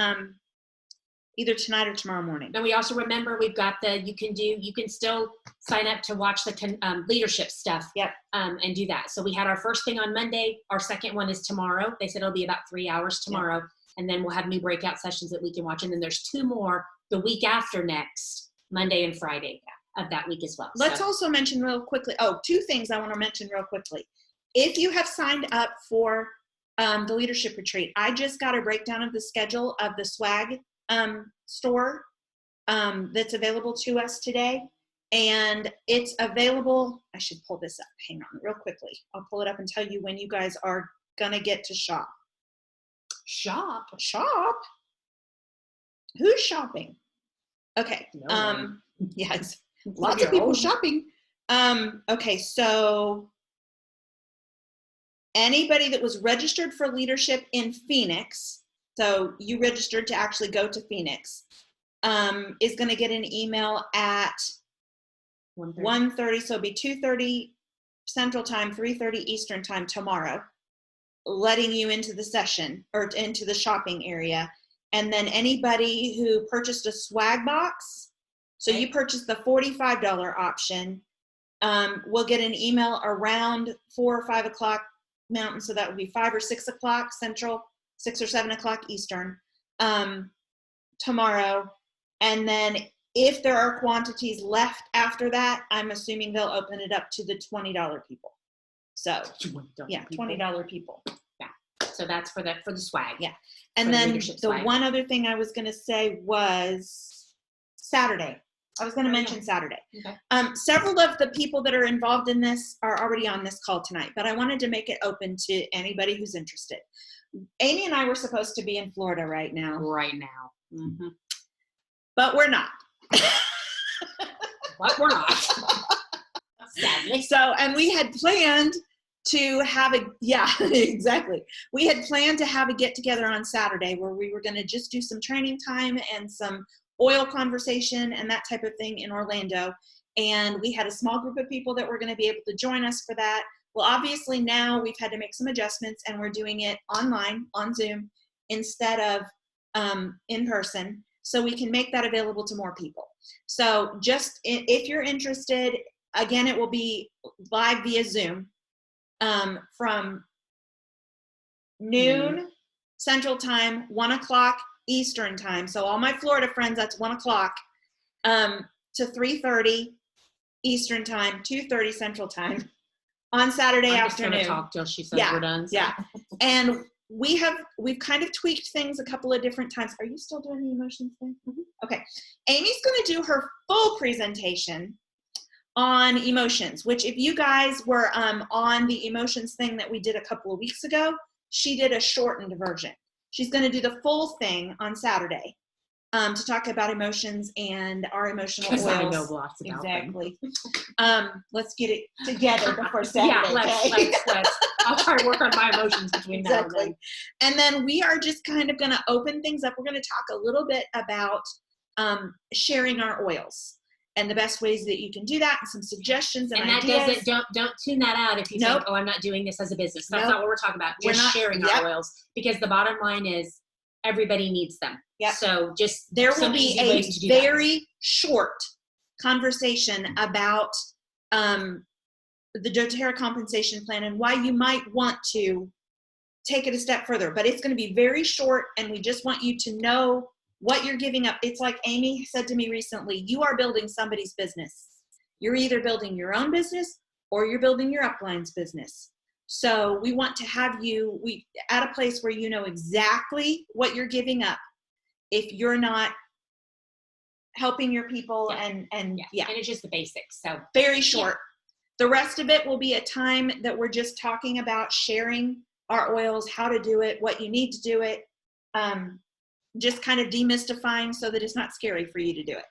either tonight or tomorrow morning. And we also remember we've got you can still sign up to watch the leadership stuff. Yep. And do that. So we had our first thing on Monday. Our second one is tomorrow. They said it'll be about 3 hours tomorrow. Yep. And then we'll have new breakout sessions that we can watch. And then there's 2 more the week after next, Monday and Friday of that week as well. Let's also mention real quickly. 2 things I want to mention real quickly. If you have signed up for the leadership retreat, I just got a breakdown of the schedule of the swag store that's available to us today. And it's available. I should pull this up. Hang on real quickly. I'll pull it up and tell you when you guys are going to get to shop. Shop? Who's shopping? Okay. Yes. Lots of people shopping. Okay. So anybody that was registered for leadership in Phoenix, so you registered to actually go to Phoenix, is going to get an email at 1:30. So it'll be 2:30 Central Time, 3:30 Eastern Time tomorrow, letting you into the session or into the shopping area. And then anybody who purchased a swag box, so you purchased the $45 option, will get an email around 4 or 5 o'clock Mountain. So that would be 5 or 6 o'clock Central, 6 or 7 o'clock Eastern, tomorrow. And then if there are quantities left after that, I'm assuming they'll open it up to the $20 people. So $20 people. Yeah. So that's for the swag. Yeah. And then the one other thing I was going to say was Saturday. I was going to mention Saturday. Okay. Several of the people that are involved in this are already on this call tonight, but I wanted to make it open to anybody who's interested. Amy and I were supposed to be in Florida right now. Mm-hmm. But we're not. But we're not. Sadly. So, and we had planned to have exactly. We had planned to have a get together on Saturday where we were going to just do some training time and some oil conversation and that type of thing in Orlando. And we had a small group of people that were going to be able to join us for that. Well, obviously now we've had to make some adjustments, and we're doing it online on Zoom instead of in person, so we can make that available to more people. So just if you're interested, again, it will be live via Zoom from noon Central Time, 1 o'clock Eastern Time. So all my Florida friends, that's 1 o'clock to 3:30 Eastern Time, 2:30 Central Time on Saturday I'm afternoon. just gonna talk till she says we're done. So. Yeah, and we've kind of tweaked things a couple of different times. Are you still doing the emotions thing? Mm-hmm. Okay. Amy's going to do her full presentation on emotions, which if you guys were on the emotions thing that we did a couple of weeks ago, she did a shortened version. She's going to do the full thing on Saturday to talk about emotions and our emotional oils. I know lots about exactly. Let's get it together before Saturday. Yeah, let's. I'll try to work on my emotions between now and then. And then we are just kind of going to open things up. We're going to talk a little bit about sharing our oils and the best ways that you can do that, and some suggestions and that ideas. Don't tune that out if you think, oh, I'm not doing this as a business. That's not what we're talking about. We're not sharing our oils, because the bottom line is everybody needs them. Yep. So just there will be a very short conversation about the doTERRA compensation plan and why you might want to take it a step further. But it's going to be very short, and we just want you to know what you're giving up. It's like Amy said to me recently, you are building somebody's business. You're either building your own business or you're building your upline's business. So we want to have you at a place where you know exactly what you're giving up if you're not helping your people. And it's just the basics. So very short. The rest of it will be a time that we're just talking about sharing our oils, how to do it, what you need to do it, just kind of demystifying so that it's not scary for you to do it.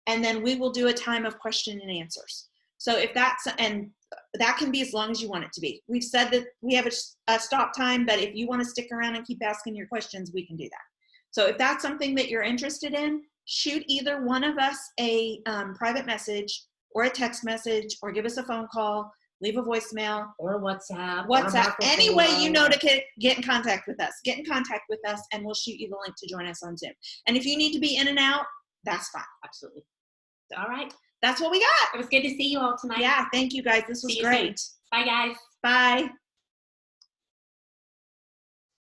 And then we will do a time of question and answers. So if and that can be as long as you want it to be. We've said that we have a stop time, but if you want to stick around and keep asking your questions, we can do that. So if that's something that you're interested in, shoot either one of us a private message or a text message, or give us a phone call, leave a voicemail. Or WhatsApp. Any way you know to get in contact with us. Get in contact with us, and we'll shoot you the link to join us on Zoom. And if you need to be in and out, that's fine. Absolutely. All right. That's what we got. It was good to see you all tonight. Yeah, thank you guys. This was great. Bye, guys. Bye.